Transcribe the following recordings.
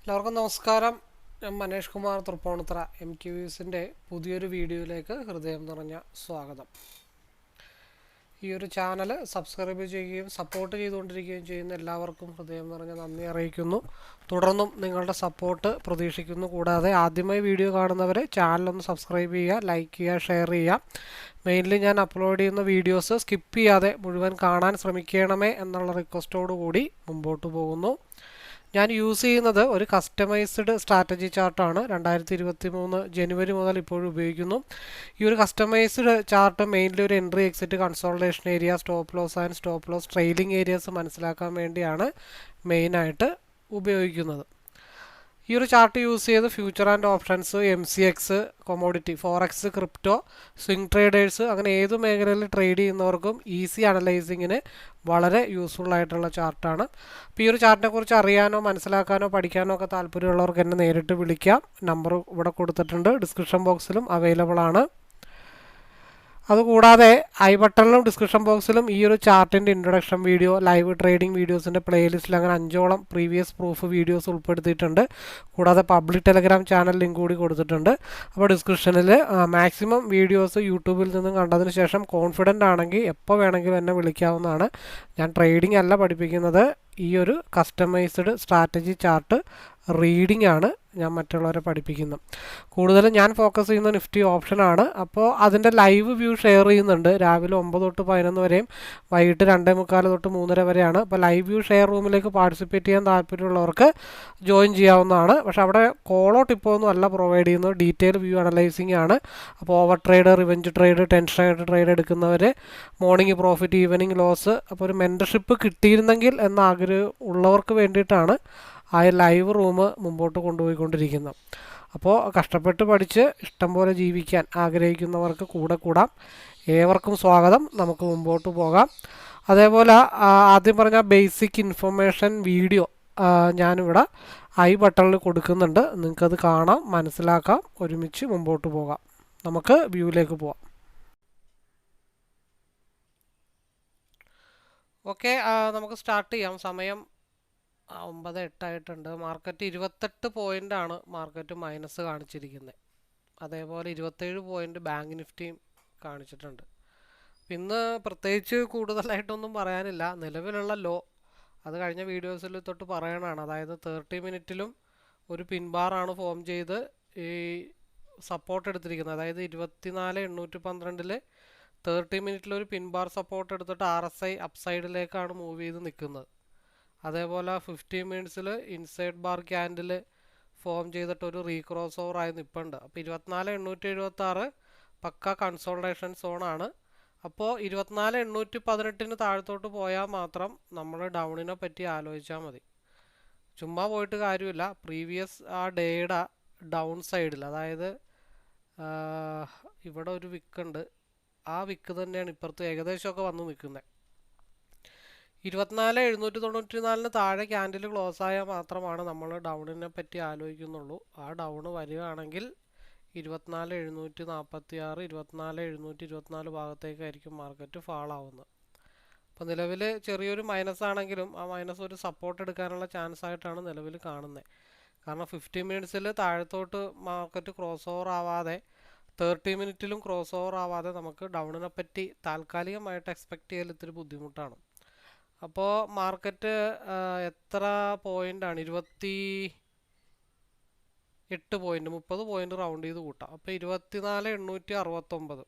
എല്ലാവർക്കും നമസ്കാരം. ഞാൻ മനേഷ് കുമാർ തൃപ്പൂണിത്തുറ MTVസിൻ്റെ പുതിയൊരു വീഡിയോയിലേക്ക് ഹൃദയം നിറഞ്ഞ സ്വാഗതം. ഈ ഒരു ചാനൽ സബ്സ്ക്രൈബ് ചെയ്യുകയും സപ്പോർട്ട് ചെയ്തുകൊണ്ടിരിക്കുകയും ചെയ്യുന്ന എല്ലാവർക്കും ഹൃദയം നിറഞ്ഞ നന്ദി അറിയിക്കുന്നു. തുടർന്നും നിങ്ങളുടെ സപ്പോർട്ട് പ്രതീക്ഷിക്കുന്നു. കൂടാതെ ആദ്യമായി വീഡിയോ കാണുന്നവരെ ചാനലൊന്ന് സബ്സ്ക്രൈബ് ചെയ്യുക, ലൈക്ക് ചെയ്യുക, ഷെയർ ചെയ്യുക. മെയിൻലി ഞാൻ അപ്ലോഡ് ചെയ്യുന്ന വീഡിയോസ് സ്കിപ്പ് ചെയ്യാതെ മുഴുവൻ കാണാൻ ശ്രമിക്കണമേ എന്നുള്ള റിക്വസ്റ്റോടു കൂടി മുമ്പോട്ട് പോകുന്നു. ഞാൻ യൂസ് ചെയ്യുന്നത് ഒരു കസ്റ്റമൈസ്ഡ് സ്ട്രാറ്റജി ചാർട്ടാണ്. 2023 ജനുവരി മുതൽ ഇപ്പോഴും ഉപയോഗിക്കുന്നു. ഈ ഒരു കസ്റ്റമൈസ്ഡ് ചാർട്ട് മെയിൻലി ഒരു entry, exit, consultation area, stop loss and stop loss trailing areas മനസ്സിലാക്കാൻ വേണ്ടിയാണ് മെയിനായിട്ട് ഉപയോഗിക്കുന്നത്. ഈ ഒരു ചാർട്ട് യൂസ് ചെയ്ത് future and options, MCX, commodity, forex, crypto, swing traders അങ്ങനെ ഏത് മേഖലയിൽ ട്രേഡ് ചെയ്യുന്നവർക്കും ഈസി അനലൈസിങ്ങിന് വളരെ യൂസ്ഫുൾ ആയിട്ടുള്ള ചാർട്ടാണ്. അപ്പോൾ ഈ ഒരു ചാർട്ടിനെ കുറിച്ച് അറിയാനോ മനസ്സിലാക്കാനോ പഠിക്കാനോ ഒക്കെ താല്പര്യമുള്ളവർക്ക് എന്നെ നേരിട്ട് വിളിക്കാം. നമ്പർ ഇവിടെ കൊടുത്തിട്ടുണ്ട്, ഡിസ്ക്രിപ്ഷൻ ബോക്സിലും അവൈലബിൾ ആണ്. അതുകൂടാതെ ഐ ബട്ടണിലും ഡിസ്ക്രിപ്ഷൻ ബോക്സിലും ഈ ഒരു ചാർട്ടിൻ്റെ ഇൻട്രൊഡക്ഷൻ വീഡിയോ, ലൈവ് ട്രേഡിംഗ് വീഡിയോസിൻ്റെ പ്ലേലിസ്റ്റിൽ അങ്ങനെ 5ഓളം പ്രീവിയസ് പ്രൂഫ് വീഡിയോസ് ഉൾപ്പെടുത്തിയിട്ടുണ്ട്. കൂടാതെ പബ്ലിക് ടെലഗ്രാം ചാനൽ ലിങ്ക് കൂടി കൊടുത്തിട്ടുണ്ട്. അപ്പോൾ ഡിസ്ക്രിപ്ഷനിൽ മാക്സിമം വീഡിയോസ് യൂട്യൂബിൽ നിന്നും കണ്ടതിന് ശേഷം കോൺഫിഡൻ്റ് ആണെങ്കിൽ എപ്പോൾ വേണമെങ്കിലും എന്നെ വിളിക്കാവുന്നതാണ്. ഞാൻ ട്രേഡിംഗ് അല്ല പഠിപ്പിക്കുന്നത്, ഈ ഒരു കസ്റ്റമൈസ്ഡ് സ്ട്രാറ്റജി ചാർട്ട് റീഡിംഗ് ആണ് ഞാൻ മറ്റുള്ളവരെ പഠിപ്പിക്കുന്നത്. കൂടുതലും ഞാൻ ഫോക്കസ് ചെയ്യുന്ന നിഫ്റ്റി ഓപ്ഷനാണ്. അപ്പോൾ അതിൻ്റെ ലൈവ് വ്യൂ ഷെയർ ചെയ്യുന്നുണ്ട്. രാവിലെ 9 തൊട്ട് 11 വരെയും വൈകിട്ട് 2:45 തൊട്ട് 3:30 വരെയാണ്. അപ്പോൾ ലൈവ് വ്യൂ ഷെയർ റൂമിലേക്ക് പാർട്ടിസിപ്പേറ്റ് ചെയ്യാൻ താല്പര്യമുള്ളവർക്ക് ജോയിൻ ചെയ്യാവുന്നതാണ്. പക്ഷേ അവിടെ കോളോ ടിപ്പോ ഒന്നും അല്ല പ്രൊവൈഡ് ചെയ്യുന്നത്, ഡീറ്റെയിൽ വ്യൂ അനലൈസിങ് ആണ്. അപ്പോൾ ഓവർ ട്രേഡ്, റിവെഞ്ച് ട്രേഡ്, ടെൻഷനായിട്ട് ട്രേഡ് എടുക്കുന്നവർ, മോർണിംഗ് പ്രോഫിറ്റ്, ഈവനിങ് ലോസ്, അപ്പോൾ ഒരു മെൻറ്റർഷിപ്പ് കിട്ടിയിരുന്നെങ്കിൽ എന്ന ആഗ്രഹം ഉള്ളവർക്ക് വേണ്ടിയിട്ടാണ് ആ ലൈവ് റൂം മുമ്പോട്ട് കൊണ്ടുപോയിക്കൊണ്ടിരിക്കുന്നത്. അപ്പോൾ കഷ്ടപ്പെട്ട് പഠിച്ച് ഇഷ്ടം പോലെ ജീവിക്കാൻ ആഗ്രഹിക്കുന്നവർക്ക് കൂടെ കൂടാം. ഏവർക്കും സ്വാഗതം. നമുക്ക് മുമ്പോട്ട് പോകാം. അതേപോലെ ആദ്യം പറഞ്ഞ ബേസിക് ഇൻഫർമേഷൻ വീഡിയോ ഞാനിവിടെ ഐ ബട്ടണിൽ കൊടുക്കുന്നുണ്ട്. നിങ്ങൾക്കത് കാണാം, മനസ്സിലാക്കാം, ഒരുമിച്ച് മുമ്പോട്ട് പോകാം. നമുക്ക് വ്യൂവിലേക്ക് പോകാം. ഓക്കെ, നമുക്ക് സ്റ്റാർട്ട് ചെയ്യാം. സമയം 9:08 ആയിട്ടുണ്ട്. മാർക്കറ്റ് 28 പോയിൻ്റാണ് മാർക്കറ്റ് മൈനസ് കാണിച്ചിരിക്കുന്നത്. അതേപോലെ 27 പോയിൻ്റ് ബാങ്ക് നിഫ്റ്റിയും കാണിച്ചിട്ടുണ്ട്. ഇന്ന് പ്രത്യേകിച്ച് കൂടുതലായിട്ടൊന്നും പറയാനില്ല. നിലവിലുള്ള ലോ അത് കഴിഞ്ഞ വീഡിയോസിൽ തൊട്ട് പറയണതാണ്. അതായത് 30 മിനിറ്റിലും ഒരു പിൻബാറാണ് ഫോം ചെയ്ത് ഈ സപ്പോർട്ട് എടുത്തിരിക്കുന്നത്. അതായത് 24,812 30 മിനിറ്റിൽ ഒരു പിൻബാർ സപ്പോർട്ട് എടുത്തിട്ട് RSI അപ്സൈഡിലേക്കാണ് മൂവ് ചെയ്ത് നിൽക്കുന്നത്. അതേപോലെ 15 മിനിറ്റ്സിൽ ഇൻസൈഡ് ബാർ ക്യാൻഡിൽ ഫോം ചെയ്തിട്ട് ഒരു റീക്രോസ് ഓവർ ആയി നിൽപ്പുണ്ട്. അപ്പോൾ 24,876 പക്ക കൺസോൾട്ടേഷൻ സോണാണ്. അപ്പോൾ 24,818 താഴത്തോട്ട് പോയാൽ മാത്രം നമ്മൾ ഡൗണിനെ പറ്റി ആലോചിച്ചാൽ മതി. ചുമ്മാ പോയിട്ട് കാര്യമില്ല. പ്രീവിയസ് ആ ഡേയുടെ ഡൗൺ സൈഡിൽ, അതായത് ഇവിടെ ഒരു വിക്കുണ്ട്, ആ വിക്ക് തന്നെയാണ് ഇപ്പുറത്ത് ഏകദേശമൊക്കെ വന്ന് നിൽക്കുന്നത്. 24,794 താഴെ ക്യാൻഡിൽ ക്ലോസ് ആയാൽ മാത്രമാണ് നമ്മൾ ഡൗണിനെ പറ്റി ആലോചിക്കുന്നുള്ളൂ. ആ ഡൗണ് വരികയാണെങ്കിൽ 24,746, 24,724 ഭാഗത്തേക്കായിരിക്കും മാർക്കറ്റ് ഫാൾ ആവുന്നത്. അപ്പോൾ നിലവിൽ ചെറിയൊരു മൈനസ് ആണെങ്കിലും ആ മൈനസ് ഒരു സപ്പോർട്ട് എടുക്കാനുള്ള ചാൻസ് ആയിട്ടാണ് നിലവിൽ കാണുന്നത്. കാരണം 15 മിനിറ്റ്സിൽ താഴത്തോട്ട് മാർക്കറ്റ് ക്രോസ് ഓവർ ആവാതെ 30 മിനിറ്റിലും ക്രോസ് ഓവർ ആവാതെ നമുക്ക് ഡൗണിനെ പറ്റി താൽക്കാലികമായിട്ട് എക്സ്പെക്റ്റ് ചെയ്യൽ ഇത്തിരി ബുദ്ധിമുട്ടാണ്. അപ്പോൾ മാർക്കറ്റ് എത്ര പോയിൻ്റാണ്? 28 പോയിൻ്റ്, 30 പോയിൻ്റ് റൗണ്ട് ചെയ്ത് കൂട്ടാം. അപ്പോൾ 24,869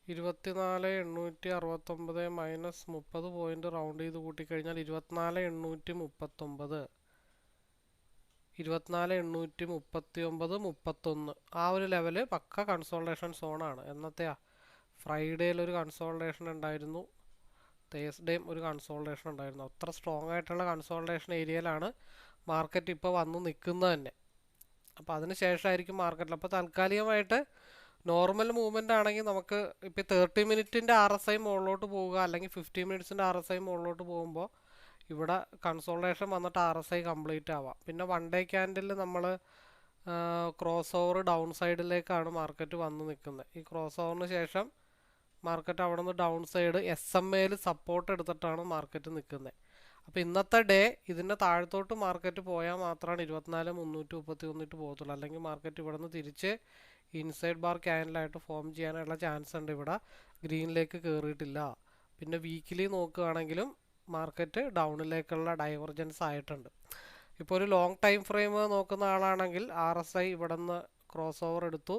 24,869 മൈനസ് 30 പോയിൻ്റ് റൗണ്ട് ചെയ്ത് കൂട്ടിക്കഴിഞ്ഞാൽ 24,839, 24,839, 31 ആ ഒരു ലെവല് പക്ക കൺസോൾട്ടേഷൻ സോണാണ്. എന്നത്തെയാ ഫ്രൈഡേയിൽ ഒരു കൺസോൾട്ടേഷൻ ഉണ്ടായിരുന്നു, തേഴ്സ്ഡേയും ഒരു കൺസോൾട്ടേഷൻ ഉണ്ടായിരുന്നു. അത്ര സ്ട്രോങ് ആയിട്ടുള്ള കൺസോൾട്ടേഷൻ ഏരിയയിലാണ് മാർക്കറ്റ് ഇപ്പോൾ വന്ന് നിൽക്കുന്നത് തന്നെ. അപ്പോൾ അതിന് ശേഷമായിരിക്കും മാർക്കറ്റിൽ. അപ്പോൾ താൽക്കാലികമായിട്ട് നോർമൽ മൂവ്മെൻ്റ് ആണെങ്കിൽ നമുക്ക് ഇപ്പോൾ 30 മിനിറ്റിൻ്റെ RSI മുകളിലോട്ട് പോവുക, അല്ലെങ്കിൽ 15 മിനിറ്റ്സിൻ്റെ RSI മുകളിലോട്ട് പോകുമ്പോൾ ഇവിടെ കൺസോൾട്ടേഷൻ വന്നിട്ട് RSI കംപ്ലീറ്റ് ആവാം. പിന്നെ 1 ഡേ ക്യാൻഡിൽ നമ്മൾ ക്രോസ് ഓവർ ഡൗൺ സൈഡിലേക്കാണ് മാർക്കറ്റ് വന്ന് നിൽക്കുന്നത്. ഈ ക്രോസ് ഓവറിന് ശേഷം മാർക്കറ്റ് അവിടെ നിന്ന് ഡൗൺ സൈഡ് SMAയിൽ സപ്പോർട്ട് എടുത്തിട്ടാണ് മാർക്കറ്റ് നിൽക്കുന്നത്. അപ്പോൾ ഇന്നത്തെ ഡേ ഇതിൻ്റെ താഴത്തോട്ട് മാർക്കറ്റ് പോയാൽ മാത്രമാണ് 24,331 പോകത്തുള്ളൂ. അല്ലെങ്കിൽ മാർക്കറ്റ് ഇവിടെ നിന്ന് തിരിച്ച് ഇൻസൈഡ് ബാർ ക്യാൻഡിലായിട്ട് ഫോം ചെയ്യാനുള്ള ചാൻസ് ഉണ്ട്. ഇവിടെ ഗ്രീനിലേക്ക് കയറിയിട്ടില്ല. പിന്നെ വീക്കിലി നോക്കുകയാണെങ്കിലും മാർക്കറ്റ് ഡൗണിലേക്കുള്ള ഡൈവർജൻസ് ആയിട്ടുണ്ട്. ഇപ്പോൾ ഒരു ലോങ് ടൈം ഫ്രെയിം നോക്കുന്ന ആളാണെങ്കിൽ RSI ഇവിടെ നിന്ന് ക്രോസ് ഓവർ എടുത്തു,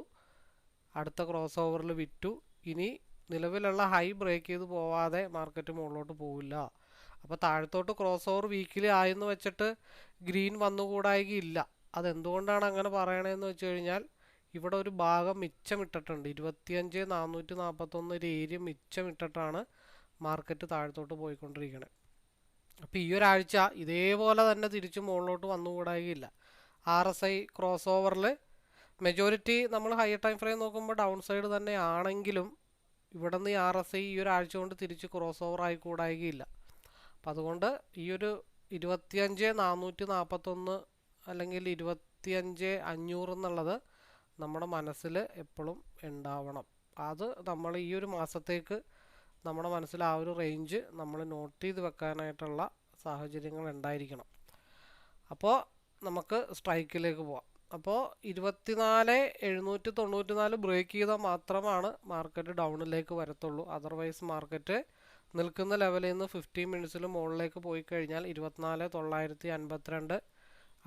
അടുത്ത ക്രോസ് ഓവറിൽ വിറ്റു. ഇനി നിലവിലുള്ള ഹൈ ബ്രേക്ക് ചെയ്ത് പോവാതെ മാർക്കറ്റ് മുകളിലോട്ട് പോവില്ല. അപ്പോൾ താഴത്തോട്ട് ക്രോസ് ഓവർ വീക്കിലി ആയെന്ന് വെച്ചിട്ട് ഗ്രീൻ വന്നുകൂടായികയില്ല. അതെന്തുകൊണ്ടാണ് അങ്ങനെ പറയണതെന്ന് വെച്ച് കഴിഞ്ഞാൽ ഇവിടെ ഒരു ഭാഗം മിച്ചമിട്ടിട്ടുണ്ട്. 25,441 ഒരു ഏരിയ മിച്ചമിട്ടിട്ടാണ് മാർക്കറ്റ് താഴത്തോട്ട് പോയിക്കൊണ്ടിരിക്കുന്നത്. അപ്പോൾ ഈ ഒരാഴ്ച ഇതേപോലെ തന്നെ തിരിച്ച് മുകളിലോട്ട് വന്നുകൂടായികയില്ല. RSI ക്രോസ് ഓവറിൽ മെജോറിറ്റി നമ്മൾ ഹയർ ടൈം ഫ്രെയിം നോക്കുമ്പോൾ ഡൗൺ സൈഡ് തന്നെ ആണെങ്കിലും ഇവിടെ നിന്ന് ഈ RSI ഈ ഒരാഴ്ച കൊണ്ട് തിരിച്ച് ക്രോസ് ഓവർ ആയിക്കൂടായികയില്ല. അപ്പം അതുകൊണ്ട് ഈ ഒരു 25,441 അല്ലെങ്കിൽ 25,500 എന്നുള്ളത് നമ്മുടെ മനസ്സിൽ എപ്പോഴും ഉണ്ടാവണം. അത് നമ്മൾ ഈ ഒരു മാസത്തേക്ക് നമ്മുടെ മനസ്സിൽ ആ ഒരു റേഞ്ച് നമ്മൾ നോട്ട് ചെയ്ത് വെക്കാനായിട്ടുള്ള സാഹചര്യങ്ങൾ ഉണ്ടായിരിക്കണം. അപ്പോൾ നമുക്ക് സ്ട്രൈക്കിലേക്ക് പോവാം. അപ്പോൾ 24,794 ബ്രേക്ക് ചെയ്താൽ മാത്രമാണ് മാർക്കറ്റ് ഡൗണിലേക്ക് വരത്തുള്ളൂ. അതർവൈസ് മാർക്കറ്റ് നിൽക്കുന്ന ലെവലിൽ നിന്ന് 15 മിനിറ്റ്സിൽ മുകളിലേക്ക് പോയി കഴിഞ്ഞാൽ 24,952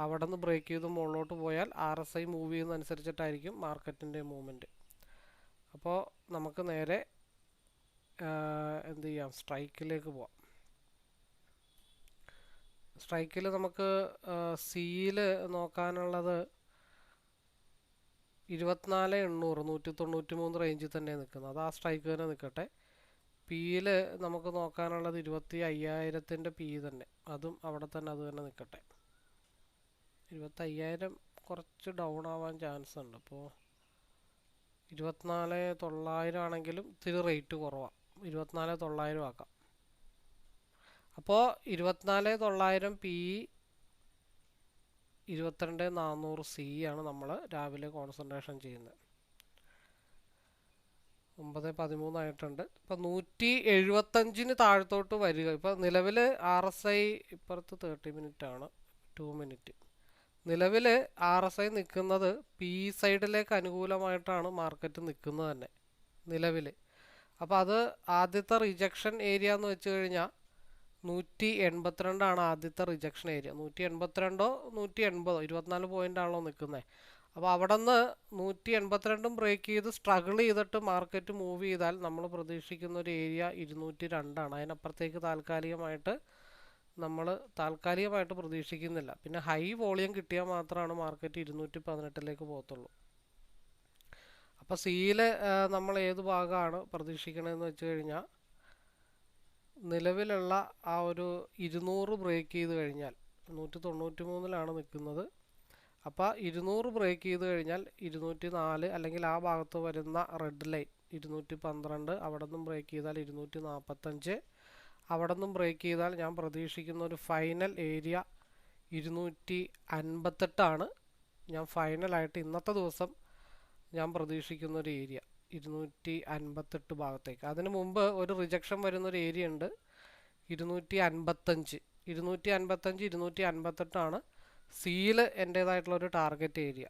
അവിടെ നിന്ന് ബ്രേക്ക് ചെയ്ത് മുകളിലോട്ട് പോയാൽ RSI മൂവ് ചെയ്യുന്നതനുസരിച്ചിട്ടായിരിക്കും മാർക്കറ്റിൻ്റെ മൂവ്മെൻറ്റ്. അപ്പോൾ നമുക്ക് നേരെ എന്ത് ചെയ്യാം, സ്ട്രൈക്കിലേക്ക് പോവാം. സ്ട്രൈക്കിൽ നമുക്ക് സിയിൽ നോക്കാനുള്ളത് 24,800 193 റേഞ്ചിൽ തന്നെ നിൽക്കുന്നത്. അത് ആ സ്ട്രൈക്ക് തന്നെ നിൽക്കട്ടെ. പിയിൽ നമുക്ക് നോക്കാനുള്ളത് 25,000 പി തന്നെ, അതും അവിടെ തന്നെ അത് തന്നെ നിൽക്കട്ടെ. 25,000 കുറച്ച് ഡൗൺ ആവാൻ ചാൻസ് ഉണ്ട്. അപ്പോൾ 24,900 ആണെങ്കിലും ഇത്തിരി റേറ്റ് കുറവാണ്, 24,900 ആക്കാം. അപ്പോൾ 24,900 പി 22,400 സി ആണ് നമ്മൾ രാവിലെ കോൺസെൻട്രേഷൻ ചെയ്യുന്നത്. 9:13 ആയിട്ടുണ്ട്. ഇപ്പം 175 താഴത്തോട്ട് വരിക. ഇപ്പം നിലവിൽ RSI ഇപ്പുറത്ത് 30 മിനിറ്റ് ആണ്, 2 മിനിറ്റ്. നിലവിൽ RSI നിൽക്കുന്നത് പി സൈഡിലേക്ക് അനുകൂലമായിട്ടാണ് മാർക്കറ്റ് നിൽക്കുന്നത് തന്നെ നിലവിൽ. അപ്പോൾ അത് ആദ്യത്തെ റിജക്ഷൻ ഏരിയ എന്ന് വെച്ച് കഴിഞ്ഞാൽ 182 ആദ്യത്തെ റിജക്ഷൻ ഏരിയ. 182 180 24 പോയിൻ്റ് ആണല്ലോ നിൽക്കുന്നത്. അപ്പോൾ അവിടെ നിന്ന് 182 ബ്രേക്ക് ചെയ്ത് സ്ട്രഗിൾ ചെയ്തിട്ട് മാർക്കറ്റ് മൂവ് ചെയ്താൽ നമ്മൾ പ്രതീക്ഷിക്കുന്ന ഒരു ഏരിയ 202 ആണ്. അതിനപ്പുറത്തേക്ക് താൽക്കാലികമായിട്ട് പ്രതീക്ഷിക്കുന്നില്ല. പിന്നെ ഹൈ വോളിയം കിട്ടിയാൽ മാത്രമാണ് മാർക്കറ്റ് 218 പോകത്തുള്ളൂ. അപ്പോൾ സിയിൽ നമ്മൾ ഏത് ഭാഗമാണ് പ്രതീക്ഷിക്കണമെന്ന് വെച്ച് കഴിഞ്ഞാൽ നിലവിലുള്ള ആ ഒരു 200 ബ്രേക്ക് ചെയ്ത് കഴിഞ്ഞാൽ 193 നിൽക്കുന്നത്. അപ്പോൾ 200 ബ്രേക്ക് ചെയ്ത് കഴിഞ്ഞാൽ 204 അല്ലെങ്കിൽ ആ ഭാഗത്ത് വരുന്ന റെഡ് ലൈൻ 212, അവിടെ നിന്നും ബ്രേക്ക് ചെയ്താൽ 245, അവിടെ നിന്നും ബ്രേക്ക് ചെയ്താൽ ഞാൻ പ്രതീക്ഷിക്കുന്ന ഒരു ഫൈനൽ ഏരിയ 258 ഞാൻ ഫൈനലായിട്ട് ഇന്നത്തെ ദിവസം ഞാൻ പ്രതീക്ഷിക്കുന്ന ഒരു ഏരിയ 258 ഭാഗത്തേക്ക്. അതിന് മുമ്പ് ഒരു റിജക്ഷൻ വരുന്നൊരു ഏരിയ ഉണ്ട് 255. 258 സിയിൽ എൻ്റേതായിട്ടുള്ളൊരു ടാർഗറ്റ് ഏരിയ.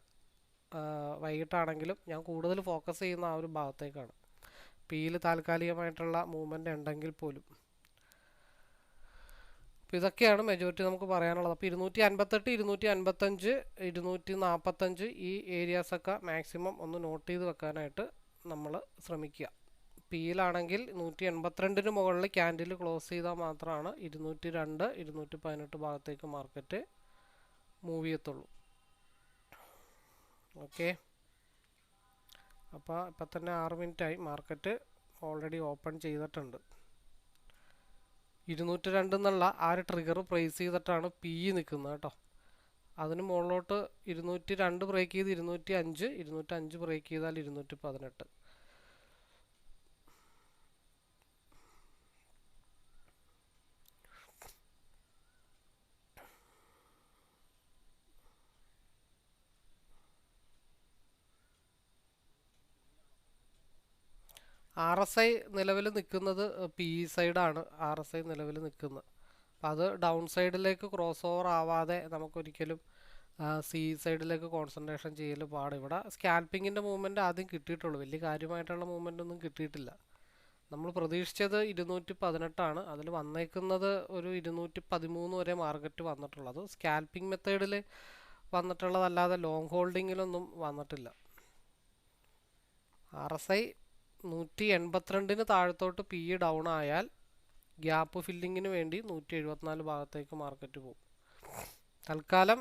വൈകിട്ടാണെങ്കിലും ഞാൻ കൂടുതൽ ഫോക്കസ് ചെയ്യുന്ന ആ ഒരു ഭാഗത്തേക്കാണ്. പിയിൽ താൽക്കാലികമായിട്ടുള്ള മൂവ്മെൻറ്റ് ഉണ്ടെങ്കിൽ പോലും. അപ്പോൾ ഇതൊക്കെയാണ് മെജോറിറ്റി നമുക്ക് പറയാനുള്ളത്. അപ്പോൾ 258, 255, 245 ഈ ഏരിയാസൊക്കെ മാക്സിമം ഒന്ന് നോട്ട് ചെയ്ത് വെക്കാനായിട്ട് നമ്മൾ ശ്രമിക്കുക. പിയിലാണെങ്കിൽ 182 മുകളിൽ ക്യാൻഡിൽ ക്ലോസ് ചെയ്താൽ മാത്രമാണ് 202, 218 ഭാഗത്തേക്ക് മാർക്കറ്റ് മൂവ് ചെയ്യത്തുള്ളൂ. ഓക്കെ, അപ്പോൾ ഇപ്പം തന്നെ 6 മിനിറ്റായി. മാർക്കറ്റ് ഓൾറെഡി ഓപ്പൺ ചെയ്തിട്ടുണ്ട്. 202 എന്നുള്ള ആ ഒരു ട്രിഗർ പ്രൈസ് ചെയ്തിട്ടാണ് പി നിൽക്കുന്നത് കേട്ടോ. അതിന് മുകളിലോട്ട് 202 ബ്രേക്ക് ചെയ്ത് 205 ബ്രേക്ക് ചെയ്താൽ 218. RSI നിലവിൽ നിൽക്കുന്നത് പി സൈഡാണ്. RSI നിലവിൽ നിൽക്കുന്നത് അപ്പം അത് ഡൗൺ സൈഡിലേക്ക് ക്രോസ് ഓവർ ആവാതെ നമുക്കൊരിക്കലും സി സൈഡിലേക്ക് കോൺസെൻട്രേഷൻ ചെയ്യൽ പാട്. ഇവിടെ സ്കാൽപ്പിങ്ങിൻ്റെ മൂവ്മെൻറ്റ് ആദ്യം കിട്ടിയിട്ടുള്ളൂ, വലിയ കാര്യമായിട്ടുള്ള മൂവ്മെൻ്റ് ഒന്നും കിട്ടിയിട്ടില്ല. നമ്മൾ പ്രതീക്ഷിച്ചത് 218 അതിൽ വന്നേക്കുന്നത് ഒരു 213 വരെ മാർക്കറ്റ് വന്നിട്ടുള്ളത്. സ്കാൽപ്പിംഗ് മെത്തേഡിൽ വന്നിട്ടുള്ളതല്ലാതെ ലോങ് ഹോൾഡിങ്ങിലൊന്നും വന്നിട്ടില്ല. RSI 182 താഴത്തോട്ട് പി ഡൗൺ ആയാൽ ഗ്യാപ്പ് ഫില്ലിങ്ങിന് വേണ്ടി 174 ഭാഗത്തേക്ക് മാർക്കറ്റ് പോകും. തൽക്കാലം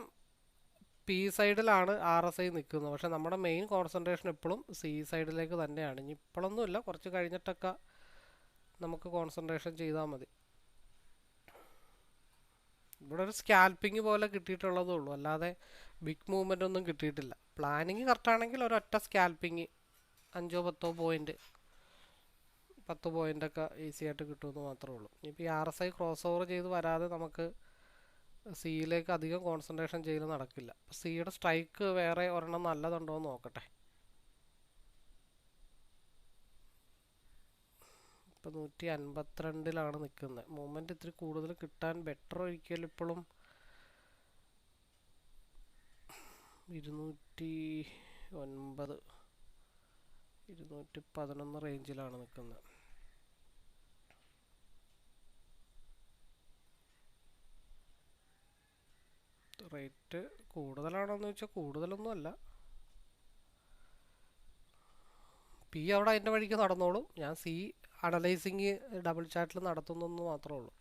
പി സൈഡിലാണ് RSI നിൽക്കുന്നത്. പക്ഷേ നമ്മുടെ മെയിൻ കോൺസെൻട്രേഷൻ എപ്പോഴും സി സൈഡിലേക്ക് തന്നെയാണ്. ഇനി ഇപ്പോഴൊന്നുമില്ല, കുറച്ച് കഴിഞ്ഞിട്ടൊക്കെ നമുക്ക് കോൺസെൻട്രേഷൻ ചെയ്താൽ മതി. ഇവിടെ ഒരു സ്കാൽപ്പിംഗ് പോലെ കിട്ടിയിട്ടുള്ളതേ ഉള്ളൂ, അല്ലാതെ ബിഗ് മൂവ്മെൻ്റ് ഒന്നും കിട്ടിയിട്ടില്ല. പ്ലാനിങ് കറക്റ്റാണെങ്കിൽ ഒരൊറ്റ സ്കാൽപ്പിങ് 5-10 പോയിൻ്റ് 10 പോയിൻ്റൊക്കെ ഈസി ആയിട്ട് കിട്ടുമെന്ന് മാത്രമേ ഉള്ളൂ. ഇപ്പോൾ ഈ RSI ക്രോസ് ഓവർ ചെയ്ത് വരാതെ നമുക്ക് സിയിലേക്ക് അധികം കോൺസെൻട്രേഷൻ ചെയ്യൽ നടക്കില്ല. സിയുടെ സ്ട്രൈക്ക് വേറെ ഒരെണ്ണം നല്ലതുണ്ടോ എന്ന് നോക്കട്ടെ. ഇപ്പോൾ 152 നിൽക്കുന്നത്. മൂവ്മെൻറ്റ് ഇത്തിരി കൂടുതൽ കിട്ടാൻ ബെറ്റർ ഒരിക്കലും ഇപ്പോഴും 209 211 റേഞ്ചിലാണ് നിൽക്കുന്നത്. റേറ്റ് കൂടുതലാണോന്ന് ചോദിച്ചാൽ കൂടുതലൊന്നുമല്ല. പി അവിടെ അതിൻ്റെ വഴിക്ക് നടന്നോളും. ഞാൻ സി അനലൈസിങ് ഡബിൾ ചാറ്റിൽ നടത്തുന്നെന്ന് മാത്രമേ ഉള്ളൂ.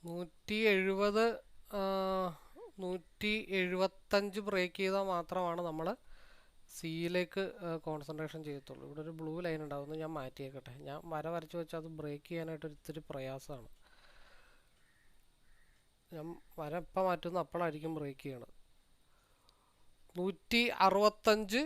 നൂറ്റി 175 ബ്രേക്ക് ചെയ്താൽ മാത്രമാണ് നമ്മൾ സിയിലേക്ക് കോൺസെൻട്രേഷൻ ചെയ്യത്തുള്ളൂ. ഇവിടെ ഒരു ബ്ലൂ ലൈൻ ഉണ്ടാകുന്നത് ഞാൻ മാറ്റിയേക്കട്ടെ. ഞാൻ വരച്ച് വെച്ചാൽ അത് ബ്രേക്ക് ചെയ്യാനായിട്ട് ഒത്തിരി പ്രയാസമാണ്. ഞാൻ ഇപ്പം മാറ്റുന്ന അപ്പോഴായിരിക്കും ബ്രേക്ക് ചെയ്യണത്. 165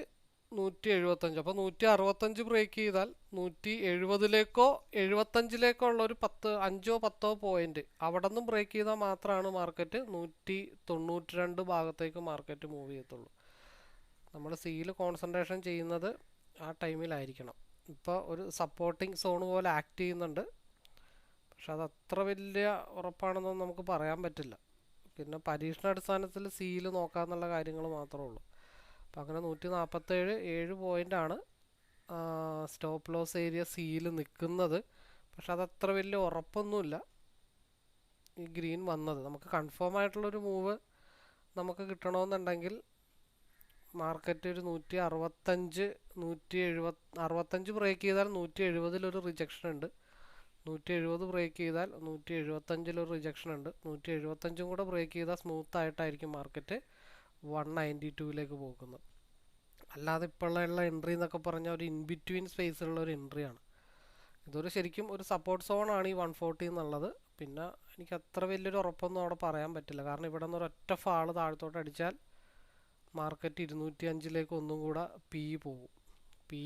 175. അപ്പോൾ 165 ബ്രേക്ക് ചെയ്താൽ 170ലേക്കോ 75ലേക്കോ ഉള്ള ഒരു 5-10 പോയിന്റ് അവിടെ നിന്നും ബ്രേക്ക് ചെയ്താൽ മാത്രമാണ് മാർക്കറ്റ് 192 ഭാഗത്തേക്ക് മാർക്കറ്റ് മൂവ് ചെയ്യത്തുള്ളൂ. നമ്മൾ സിയിൽ കോൺസെൻട്രേഷൻ ചെയ്യുന്നത് ആ ടൈമിലായിരിക്കണം. ഇപ്പോൾ ഒരു സപ്പോർട്ടിങ് സോൺ പോലെ ആക്ട് ചെയ്യുന്നുണ്ട്, പക്ഷെ അത് അത്ര വലിയ ഉറപ്പാണെന്നൊന്നും നമുക്ക് പറയാൻ പറ്റില്ല. പിന്നെ പരീക്ഷണാടിസ്ഥാനത്തിൽ സിയിൽ നോക്കാമെന്നുള്ള കാര്യങ്ങൾ മാത്രമേ ഉള്ളൂ. അപ്പോൾ അങ്ങനെ 147 പോയിൻ്റാണ് സ്റ്റോപ്പ് ലോസ് ഏരിയ സിയിൽ നിൽക്കുന്നത്. പക്ഷെ അതത്ര വലിയ ഉറപ്പൊന്നുമില്ല ഈ ഗ്രീൻ വന്നത്. നമുക്ക് കൺഫേം ആയിട്ടുള്ളൊരു മൂവ് നമുക്ക് കിട്ടണമെന്നുണ്ടെങ്കിൽ മാർക്കറ്റ് ഒരു 165 ബ്രേക്ക് ചെയ്താൽ 170 റിജക്ഷൻ ഉണ്ട്. 170 ബ്രേക്ക് ചെയ്താൽ 175 റിജക്ഷൻ ഉണ്ട്. 175 കൂടെ ബ്രേക്ക് ചെയ്താൽ സ്മൂത്ത് ആയിട്ടായിരിക്കും മാർക്കറ്റ് 192ലേക്ക് പോകുന്നത്. അല്ലാതെ ഇപ്പോഴുള്ള എൻട്രി എന്നൊക്കെ പറഞ്ഞാൽ ഒരു ഇൻ ബിറ്റ്വീൻ സ്പേസിലുള്ള ഒരു എൻട്രിയാണ്. ഇതൊരു ശരിക്കും ഒരു സപ്പോർട്ട് സോണാണ് ഈ 140 എന്നുള്ളത്. പിന്നെ എനിക്ക് അത്ര വലിയൊരു ഉറപ്പൊന്നും അവിടെ പറയാൻ പറ്റില്ല, കാരണം ഇവിടെ നിന്ന് ഒരൊറ്റ ഫാള് താഴത്തോട്ട് അടിച്ചാൽ മാർക്കറ്റ് 205ലേക്ക് ഒന്നും കൂടെ പി പോകും. പി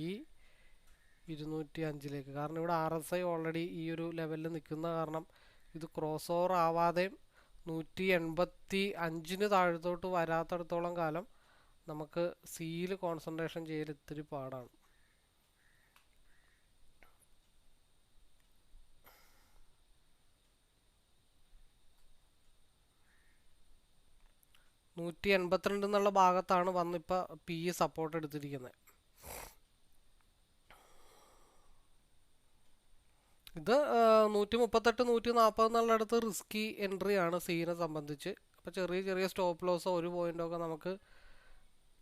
205ലേക്ക്, കാരണം ഇവിടെ RSI ഓൾറെഡി ഈ ഒരു ലെവലിൽ നിൽക്കുന്ന കാരണം ഇത് ക്രോസ് ഓവർ ആവാതെയും 185 താഴത്തോട്ട് വരാത്തടത്തോളം കാലം നമുക്ക് സിയിൽ കോൺസെൻട്രേഷൻ ചെയ്യൽ ഇത്തിരി പാടാണ്. എന്നുള്ള ഭാഗത്താണ് വന്നിപ്പോൾ പി സപ്പോർട്ട് എടുത്തിരിക്കുന്നത്. ഇത് 138 140 എന്നുള്ളിടത്ത് റിസ്കി എൻട്രി ആണ് സീനെ സംബന്ധിച്ച്. അപ്പോൾ ചെറിയ സ്റ്റോപ്പ് ലോസോ ഒരു പോയിൻ്റോ ഒക്കെ നമുക്ക്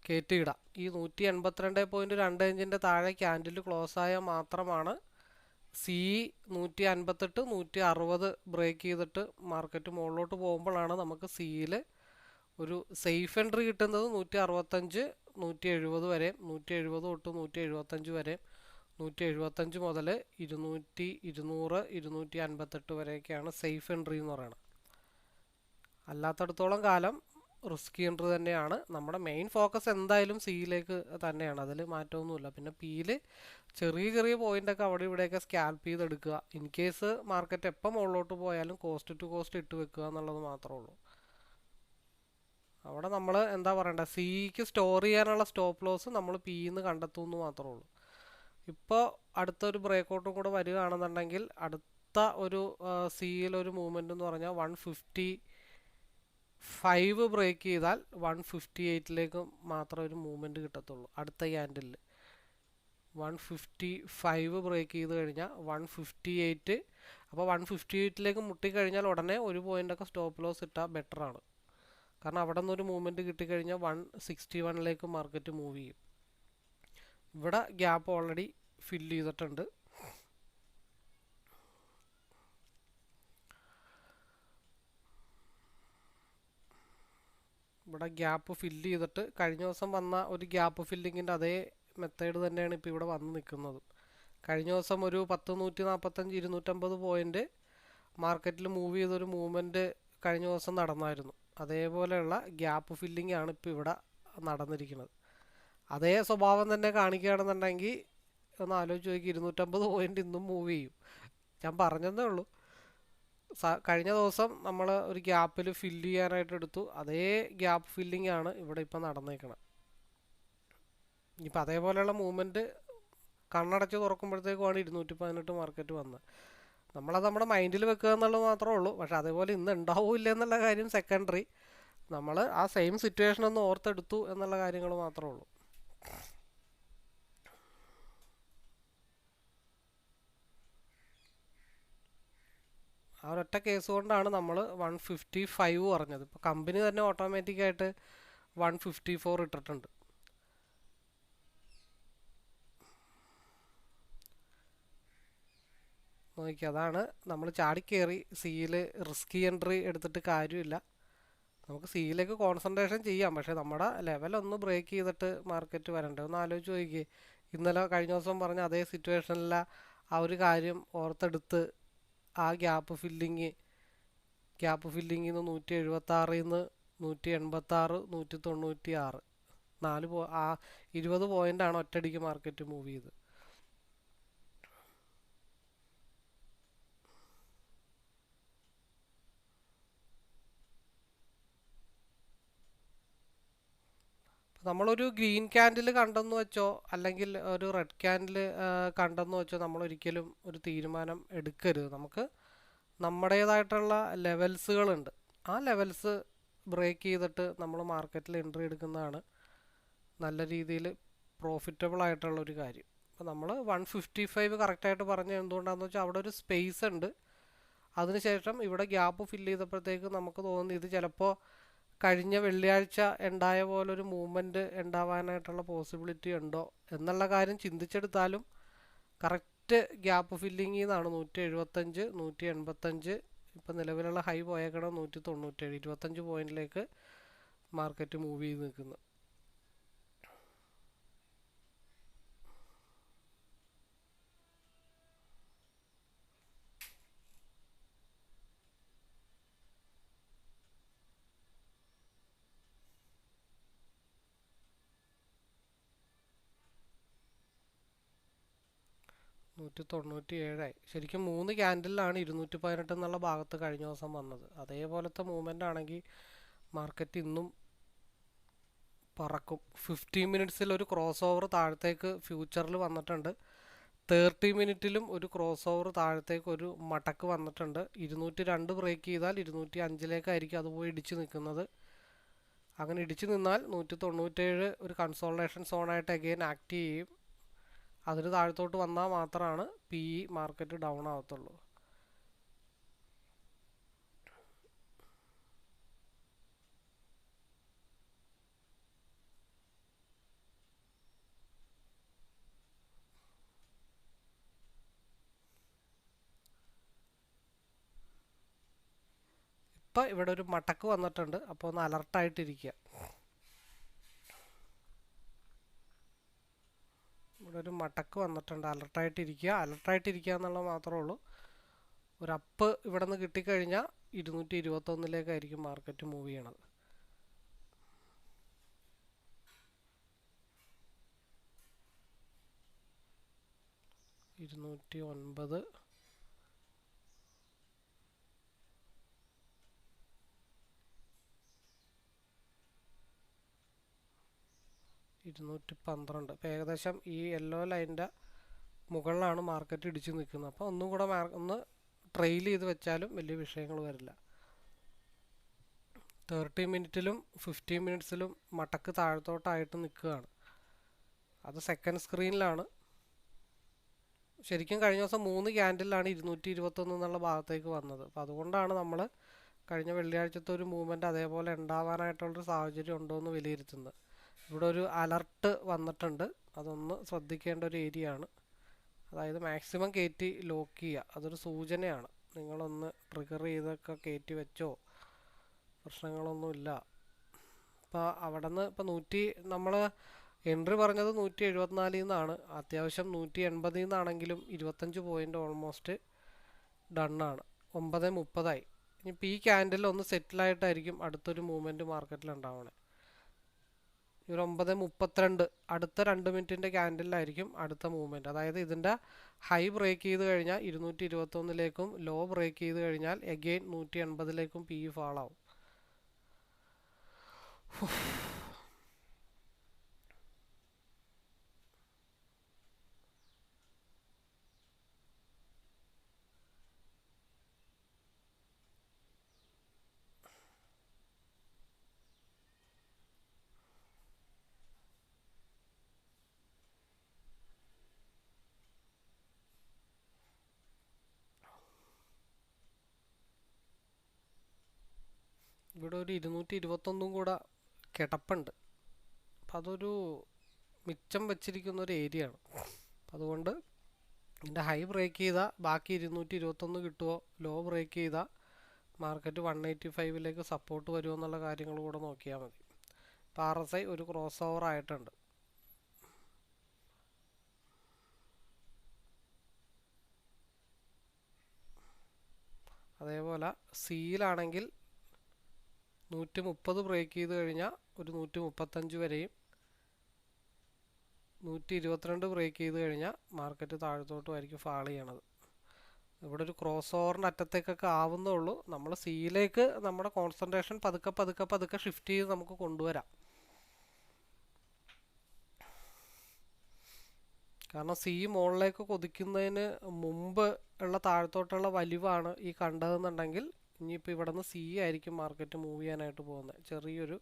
കയറ്റിയിടാം. ഈ 182.25 താഴെ ക്യാൻഡിൽ ക്ലോസ് ആയാൽ മാത്രമാണ് സി 158 160 ബ്രേക്ക് ചെയ്തിട്ട് മാർക്കറ്റ് മുകളിലോട്ട് പോകുമ്പോഴാണ് നമുക്ക് സിയിൽ ഒരു സേഫ് എൻട്രി കിട്ടുന്നത്. 165 170 വരെ, 170 തൊട്ട് 175 വരെ, 175 മുതൽ 200 258 വരെയൊക്കെയാണ് സേഫ് എൻട്രി എന്ന് പറയുന്നത്. അല്ലാത്തടത്തോളം കാലം റിസ്കി എൻട്രി തന്നെയാണ്. നമ്മുടെ മെയിൻ ഫോക്കസ് എന്തായാലും സിയിലേക്ക് തന്നെയാണ്, അതിൽ മാറ്റമൊന്നുമില്ല. പിന്നെ പിയിൽ ചെറിയ ചെറിയ പോയിൻ്റൊക്കെ അവിടെ ഇവിടെയൊക്കെ സ്കാൽപ്പ് ചെയ്തെടുക്കുക. ഇൻ കേസ് മാർക്കറ്റ് എപ്പോൾ മുകളിലോട്ട് പോയാലും കോസ്റ്റ് ടു കോസ്റ്റ് ഇട്ട് വെക്കുക എന്നുള്ളത് മാത്രമേ ഉള്ളൂ. അവിടെ നമ്മൾ എന്താ പറയണ്ടേ, സിക്ക് സ്റ്റോർ ചെയ്യാനുള്ള സ്റ്റോപ്പ് ലോസ് നമ്മൾ പിന്ന് കണ്ടെത്തുമെന്ന് മാത്രമേ ഉള്ളൂ. ഇപ്പോൾ അടുത്തൊരു ബ്രേക്കൗട്ടും കൂടെ വരികയാണെന്നുണ്ടെങ്കിൽ അടുത്ത ഒരു സിയിലൊരു മൂവ്മെൻ്റ് എന്ന് പറഞ്ഞാൽ 155 ബ്രേക്ക് ചെയ്താൽ 158 മാത്രമേ ഒരു മൂവ്മെൻറ്റ് കിട്ടത്തുള്ളൂ അടുത്ത ക്യാൻഡിലിൽ. 155 ബ്രേക്ക് ചെയ്ത് കഴിഞ്ഞാൽ 158, അപ്പോൾ 158 മുട്ടിക്കഴിഞ്ഞാൽ ഉടനെ ഒരു പോയിൻ്റൊക്കെ സ്റ്റോപ്പ് ലോസ് ഇട്ടാൽ ബെറ്ററാണ്. കാരണം അവിടെ നിന്നൊരു മൂവ്മെൻറ്റ് കിട്ടിക്കഴിഞ്ഞാൽ 161 മാർക്കറ്റ് മൂവ് ചെയ്യും. ഇവിടെ ഗ്യാപ്പ് ഓൾറെഡി ഫില്ല് ചെയ്തിട്ടുണ്ട്. ഇവിടെ ഗ്യാപ്പ് ഫില്ല് ചെയ്തിട്ട് കഴിഞ്ഞ ദിവസം വന്ന ഒരു ഗ്യാപ്പ് ഫില്ലിങ്ങിൻ്റെ അതേ മെത്തേഡ് തന്നെയാണ് ഇപ്പോൾ ഇവിടെ വന്ന് നിൽക്കുന്നത്. കഴിഞ്ഞ ദിവസം ഒരു 10 145 250 പോയിൻ്റ് മാർക്കറ്റിൽ മൂവ് ചെയ്തൊരു മൂവ്മെൻറ്റ് കഴിഞ്ഞ ദിവസം നടന്നായിരുന്നു. അതേപോലെയുള്ള ഗ്യാപ്പ് ഫില്ലിംഗ് ആണ് ഇപ്പോൾ ഇവിടെ നടന്നിരിക്കുന്നത്. അതേ സ്വഭാവം തന്നെ കാണിക്കുകയാണെന്നുണ്ടെങ്കിൽ ഒന്ന് ആലോചിച്ച് നോക്കി, 250 പോയിൻ്റ് ഇന്നും മൂവ് ചെയ്യും. ഞാൻ പറഞ്ഞതേ ഉള്ളൂ. കഴിഞ്ഞ ദിവസം നമ്മൾ ഒരു ഗ്യാപ്പിൽ ഫില്ല് ചെയ്യാനായിട്ട് എടുത്തു, അതേ ഗ്യാപ്പ് ഫില്ലിംഗ് ആണ് ഇവിടെ ഇപ്പോൾ നടന്നേക്കണം. ഇപ്പം അതേപോലെയുള്ള മൂവ്മെൻറ്റ് കണ്ണടച്ച് തുറക്കുമ്പോഴത്തേക്കുമാണ് 218 മാർക്കറ്റ് വന്നത്. നമ്മളത് നമ്മുടെ മൈൻഡിൽ വെക്കുക എന്നുള്ളത് മാത്രമേ ഉള്ളൂ. പക്ഷെ അതേപോലെ ഇന്ന് ഉണ്ടാവില്ല എന്നുള്ള കാര്യം സെക്കൻഡറി. നമ്മൾ ആ സെയിം സിറ്റുവേഷൻ ഒന്ന് ഓർത്തെടുത്തു എന്നുള്ള കാര്യങ്ങൾ മാത്രമേ ഉള്ളൂ. ആ ഒരൊറ്റ കേസ് കൊണ്ടാണ് നമ്മൾ 155 പറഞ്ഞത്. ഇപ്പോൾ കമ്പനി തന്നെ ഓട്ടോമാറ്റിക്കായിട്ട് 154 ഇട്ടിട്ടുണ്ട്. നോക്കി, അതാണ് നമ്മൾ ചാടിക്കയറി സിയിൽ റിസ്കി എൻട്രി എടുത്തിട്ട് കാര്യമില്ല. നമുക്ക് സിയിലേക്ക് കോൺസെൻട്രേഷൻ ചെയ്യാം, പക്ഷേ നമ്മുടെ ലെവലൊന്ന് ബ്രേക്ക് ചെയ്തിട്ട് മാർക്കറ്റ് വരണ്ടേ. ഒന്ന് ആലോചിച്ച് നോക്കി, ഇന്നലെ കഴിഞ്ഞ ദിവസം പറഞ്ഞ അതേ സിറ്റുവേഷനിൽ ആ ഒരു കാര്യം ഓർത്തെടുത്ത് ആ ഗ്യാപ്പ് ഫില്ലിങ്ങിൽ നിന്ന് 176 186 196 20 പോയിൻ്റാണ് ഒറ്റയടിക്ക് മാർക്കറ്റ് മൂവ് ചെയ്ത്. നമ്മളൊരു ഗ്രീൻ ക്യാൻഡിൽ കണ്ടെന്ന് വെച്ചോ അല്ലെങ്കിൽ ഒരു റെഡ് ക്യാൻഡിൽ കണ്ടെന്ന് വെച്ചോ നമ്മളൊരിക്കലും ഒരു തീരുമാനം എടുക്കരുത്. നമുക്ക് നമ്മുടേതായിട്ടുള്ള ലെവൽസുകളുണ്ട്. ആ ലെവൽസ് ബ്രേക്ക് ചെയ്തിട്ട് നമ്മൾ മാർക്കറ്റിൽ എൻട്രി എടുക്കുന്നതാണ് നല്ല രീതിയിൽ പ്രോഫിറ്റബിൾ ആയിട്ടുള്ളൊരു കാര്യം. അപ്പോൾ നമ്മൾ 155 കറക്റ്റായിട്ട് പറഞ്ഞ എന്തുകൊണ്ടാണെന്ന് വെച്ചാൽ അവിടെ ഒരു സ്പേസ് ഉണ്ട്. അതിനുശേഷം ഇവിടെ ഗ്യാപ്പ് ഫില്ല് ചെയ്തപ്പോഴത്തേക്ക് നമുക്ക് തോന്നുന്നു ഇത് ചിലപ്പോൾ കഴിഞ്ഞ വെള്ളിയാഴ്ച ഉണ്ടായ പോലൊരു മൂവ്മെൻറ്റ് ഉണ്ടാവാനായിട്ടുള്ള പോസിബിലിറ്റി ഉണ്ടോ എന്നുള്ള കാര്യം ചിന്തിച്ചെടുത്താലും കറക്റ്റ് ഗ്യാപ്പ് ഫില്ലിങ്ങിൽ നിന്നാണ് 175 185 ഇപ്പം നിലവിലുള്ള ഹൈ പോയേക്കണം 197 25 പോയിന്റിലേക്ക് മാർക്കറ്റ് മൂവ് ചെയ്ത് നിൽക്കുന്നത്. $197. ശരിക്കും 3 ക്യാൻഡിലാണ് 218 എന്നുള്ള ഭാഗത്ത് കഴിഞ്ഞ ദിവസം വന്നത്. അതേപോലത്തെ മൂവ്മെൻ്റ് ആണെങ്കിൽ മാർക്കറ്റ് ഇന്നും പറക്കും. 15 മിനിറ്റ്സിൽ ഒരു ക്രോസ് ഓവർ താഴത്തേക്ക് ഫ്യൂച്ചറിൽ വന്നിട്ടുണ്ട്. 30 മിനിറ്റിലും ഒരു ക്രോസ് ഓവർ താഴത്തേക്ക് ഒരു മടക്ക് വന്നിട്ടുണ്ട്. 202 ബ്രേക്ക് ചെയ്താൽ 205 അത് പോയി ഇടിച്ച് നിൽക്കുന്നത്. അങ്ങനെ ഇടിച്ചു നിന്നാൽ 197 ഒരു കൺസോൾട്ടേഷൻ സോണായിട്ട് അഗെയിൻ ആക്ട് ചെയ്യും. അതിന് താഴത്തോട്ട് വന്നാൽ മാത്രമാണ് പി ഇ മാർക്കറ്റ് ഡൗൺ ആവത്തുള്ളൂ. ഇപ്പോൾ ഇവിടെ ഒരു മടക്ക് വന്നിട്ടുണ്ട്. അപ്പോൾ ഒന്ന് അലർട്ടായിട്ടിരിക്കുക. ഇവിടെ ഒരു മടക്ക് വന്നിട്ടുണ്ട്, അലർട്ടായിട്ടിരിക്കുക എന്നുള്ളത് മാത്രമേ ഉള്ളൂ. ഒരു അപ്പ് ഇവിടെ നിന്ന് കിട്ടിക്കഴിഞ്ഞാൽ 221 മാർക്കറ്റ് മൂവ് ചെയ്യണത്. ഇരുന്നൂറ്റി 212. ഇപ്പോൾ ഏകദേശം ഈ യെല്ലോ ലൈനിൻ്റെ മുകളിലാണ് മാർക്കറ്റ് ഇടിച്ച് നിൽക്കുന്നത്. അപ്പോൾ ഒന്നും കൂടെ ഒന്ന് ട്രെയിൽ ചെയ്ത് വെച്ചാലും വലിയ വിഷയങ്ങൾ വരില്ല. 30 മിനിറ്റിലും 15 മിനിറ്റ്സിലും മടക്ക് താഴത്തോട്ടായിട്ട് നിൽക്കുകയാണ്. അത് സെക്കൻഡ് സ്ക്രീനിലാണ്. ശരിക്കും കഴിഞ്ഞ ദിവസം 3 ക്യാൻഡിലാണ് 221 എന്നുള്ള ഭാഗത്തേക്ക് വന്നത്. അപ്പോൾ അതുകൊണ്ടാണ് നമ്മൾ കഴിഞ്ഞ വെള്ളിയാഴ്ചത്തെ ഒരു മൂവ്മെൻറ്റ് അതേപോലെ ഉണ്ടാവാനായിട്ടുള്ളൊരു സാഹചര്യം ഉണ്ടോ എന്ന് വിലയിരുത്തുന്നത്. ഇവിടെ ഒരു അലർട്ട് വന്നിട്ടുണ്ട്, അതൊന്ന് ശ്രദ്ധിക്കേണ്ട ഒരു ഏരിയ ആണ്. അതായത് മാക്സിമം കയറ്റി ലോക്ക് ചെയ്യുക, അതൊരു സൂചനയാണ്. നിങ്ങളൊന്ന് ട്രിഗർ ചെയ്തൊക്കെ കയറ്റി വെച്ചോ, പ്രശ്നങ്ങളൊന്നുമില്ല. ഇപ്പോൾ അവിടെ നിന്ന് ഇപ്പോൾ നമ്മൾ എൻട്രി പറഞ്ഞത് 174 നിന്നാണ്. അത്യാവശ്യം 180 നിന്നാണെങ്കിലും 25 പോയിൻ്റ് ഓൾമോസ്റ്റ് ഡണ്ണാണ്. 9:30 ഇനിയിപ്പോൾ ഈ ക്യാൻഡിൽ ഒന്ന് സെറ്റിലായിട്ടായിരിക്കും അടുത്തൊരു മൂവ്മെൻറ്റ് മാർക്കറ്റിൽ ഉണ്ടാവണേ. ഒരു 9:32 അടുത്ത 2 മിനിറ്റിൻ്റെ ക്യാൻഡിലായിരിക്കും അടുത്ത മൂവ്മെൻറ്റ്. അതായത് ഇതിൻ്റെ ഹൈ ബ്രേക്ക് ചെയ്ത് കഴിഞ്ഞാൽ 221ലേക്കും ലോ ബ്രേക്ക് ചെയ്ത് കഴിഞ്ഞാൽ എഗെയിൻ 180ലേക്കും പി ഫാളാവും. ഇവിടെ ഒരു 221 കൂടെ കിടപ്പുണ്ട്. അപ്പം അതൊരു മിച്ചം വെച്ചിരിക്കുന്ന ഒരു ഏരിയ ആണ്. അപ്പം അതുകൊണ്ട് ഇതിൻ്റെ ഹൈ ബ്രേക്ക് ചെയ്താൽ ബാക്കി 221 കിട്ടുമോ, ലോ ബ്രേക്ക് ചെയ്താൽ മാർക്കറ്റ് 185ലേക്ക് സപ്പോർട്ട് വരുമോ എന്നുള്ള കാര്യങ്ങൾ കൂടെ നോക്കിയാൽ മതി. ഇപ്പോൾ RSI ഒരു ക്രോസ് ഓവർ ആയിട്ടുണ്ട്. അതേപോലെ സിയിലാണെങ്കിൽ 130 ബ്രേക്ക് ചെയ്ത് കഴിഞ്ഞാൽ ഒരു 135 വരെയും, 122 ബ്രേക്ക് ചെയ്ത് കഴിഞ്ഞാൽ മാർക്കറ്റ് താഴത്തോട്ടുമായിരിക്കും ഫാൾ ചെയ്യണത്. ഇവിടെ ഒരു ക്രോസ് ഓവറിൻ്റെ അറ്റത്തേക്കൊക്കെ ആവുന്നേ ഉള്ളൂ. നമ്മൾ സിയിലേക്ക് നമ്മുടെ കോൺസെൻട്രേഷൻ പതുക്കെ ഷിഫ്റ്റ് ചെയ്ത് നമുക്ക് കൊണ്ടുവരാം. കാരണം സി മുകളിലേക്ക് കൊതിക്കുന്നതിന് മുമ്പ് ഉള്ള താഴത്തോട്ടുള്ള വലിവാണ് ഈ കണ്ടതെന്നുണ്ടെങ്കിൽ ഇനിയിപ്പോൾ ഇവിടെ നിന്ന് സി ആയിരിക്കും മാർക്കറ്റ് മൂവ് ചെയ്യാനായിട്ട് പോകുന്നത്. ചെറിയൊരു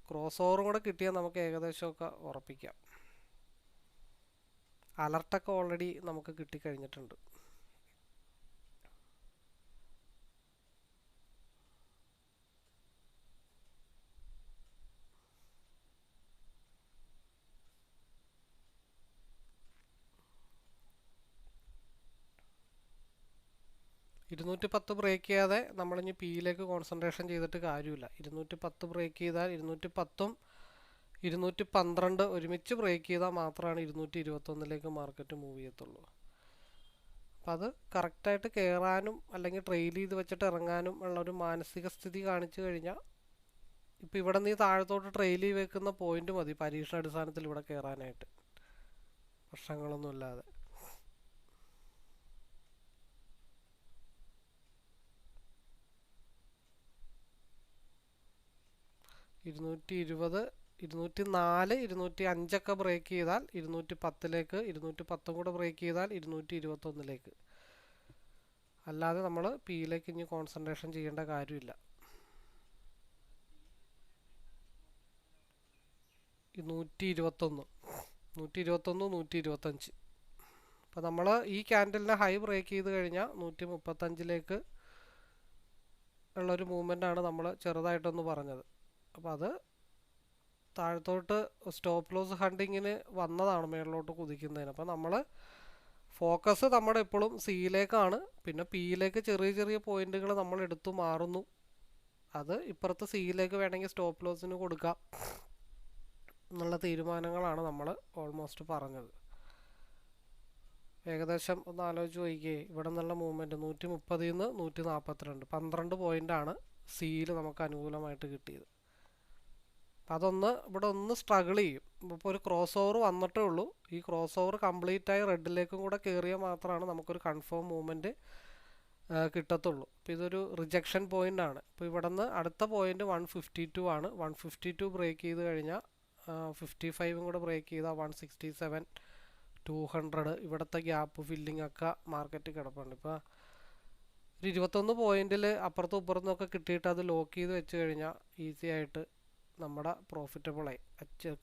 ക്രോസ് ഓവറും കൂടെ കിട്ടിയാൽ നമുക്ക് ഏകദേശമൊക്കെ ഉറപ്പിക്കാം. അലർട്ടൊക്കെ ഓൾറെഡി നമുക്ക് കിട്ടിക്കഴിഞ്ഞിട്ടുണ്ട്. $210 ബ്രേക്ക് ചെയ്യാതെ നമ്മളിനി പിയിലേക്ക് കോൺസെൻട്രേഷൻ ചെയ്തിട്ട് കാര്യമില്ല. 210 ബ്രേക്ക് ചെയ്താൽ 210ഉം 212 ഒരുമിച്ച് ബ്രേക്ക് ചെയ്താൽ മാത്രമാണ് 221ലേക്ക് മാർക്കറ്റ് മൂവ് ചെയ്യത്തുള്ളൂ. അപ്പം അത് കറക്റ്റായിട്ട് കയറാനും അല്ലെങ്കിൽ ട്രെയിൽ ചെയ്ത് വെച്ചിട്ട് ഇറങ്ങാനും ഉള്ളൊരു മാനസിക സ്ഥിതി കാണിച്ചു കഴിഞ്ഞാൽ ഇപ്പോൾ ഇവിടെ നിന്ന് താഴത്തോട്ട് ട്രെയിൽ ചെയ്ത് വെക്കുന്ന പോയിന്റ് മതി പരീക്ഷണാടിസ്ഥാനത്തിൽ ഇവിടെ കയറാനായിട്ട്, പ്രശ്നങ്ങളൊന്നുമില്ലാതെ. 220, 204, 205 ബ്രേക്ക് ചെയ്താൽ 210ലേക്ക്, 210 കൂടെ ബ്രേക്ക് ചെയ്താൽ 221ലേക്ക്. അല്ലാതെ നമ്മൾ പിയിലേക്ക് ഇനി കോൺസെൻട്രേഷൻ ചെയ്യേണ്ട കാര്യമില്ല. 121, 125. അപ്പോൾ നമ്മൾ ഈ ക്യാൻഡലിനെ ഹൈ ബ്രേക്ക് ചെയ്ത് കഴിഞ്ഞാൽ 135ലേക്ക് ഉള്ളൊരു മൂവ്മെൻ്റാണ് നമ്മൾ ചെറുതായിട്ടൊന്ന് പറഞ്ഞത്. അപ്പോൾ അത് താഴത്തോട്ട് സ്റ്റോപ്പ് ലോസ് ഹണ്ടിങ്ങിന് വന്നതാണ് മേളിലോട്ട് കുതിക്കുന്നതിന്. അപ്പോൾ നമ്മൾ ഫോക്കസ് നമ്മുടെ എപ്പോഴും സിയിലേക്കാണ്. പിന്നെ പിയിലേക്ക് ചെറിയ ചെറിയ പോയിന്റുകൾ നമ്മൾ എടുത്തു മാറുന്നു. അത് ഇപ്പുറത്ത് സിയിലേക്ക് വേണമെങ്കിൽ സ്റ്റോപ്പ് ലോസിന് കൊടുക്കാം എന്നുള്ള തീരുമാനങ്ങളാണ് നമ്മൾ ഓൾമോസ്റ്റ് പറഞ്ഞത്. ഏകദേശം ഒന്ന് ആലോചിച്ച് നോക്കിയേ, ഇവിടെ നിന്നുള്ള മൂവ്മെൻറ്റ് 130 നിന്ന് 142 12 പോയിൻ്റാണ് സിയിൽ നമുക്ക് അനുകൂലമായിട്ട് കിട്ടിയത്. അപ്പം അതൊന്ന് ഇവിടെ ഒന്ന് സ്ട്രഗിൾ ചെയ്യും. ഇപ്പോൾ ഒരു ക്രോസ് ഓവർ വന്നിട്ടേ ഉള്ളൂ. ഈ ക്രോസ് ഓവർ കംപ്ലീറ്റ് ആയി റെഡിലേക്കും കൂടെ കയറിയാൽ മാത്രമാണ് നമുക്കൊരു കൺഫേം മൂവ്മെൻറ്റ് കിട്ടത്തുള്ളൂ. അപ്പോൾ ഇതൊരു റിജക്ഷൻ പോയിൻ്റ് ആണ്. ഇപ്പോൾ ഇവിടെ നിന്ന് അടുത്ത പോയിൻ്റ് 152 ആണ്. 152 ബ്രേക്ക് ചെയ്ത് കഴിഞ്ഞാൽ 55 കൂടെ ബ്രേക്ക് ചെയ്താൽ 167 200 ഇവിടുത്തെ ഗ്യാപ്പ് ഫില്ലിംഗ് ഒക്കെ മാർക്കറ്റ് കിടപ്പുണ്ട്. ഇപ്പോൾ ഒരു 21 പോയിന്റിൽ അപ്പുറത്തും ഇപ്പുറത്തും കിട്ടിയിട്ട് അത് ലോക്ക് ചെയ്ത് വെച്ച് കഴിഞ്ഞാൽ ഈസി ആയിട്ട് നമ്മുടെ പ്രോഫിറ്റബിളായി.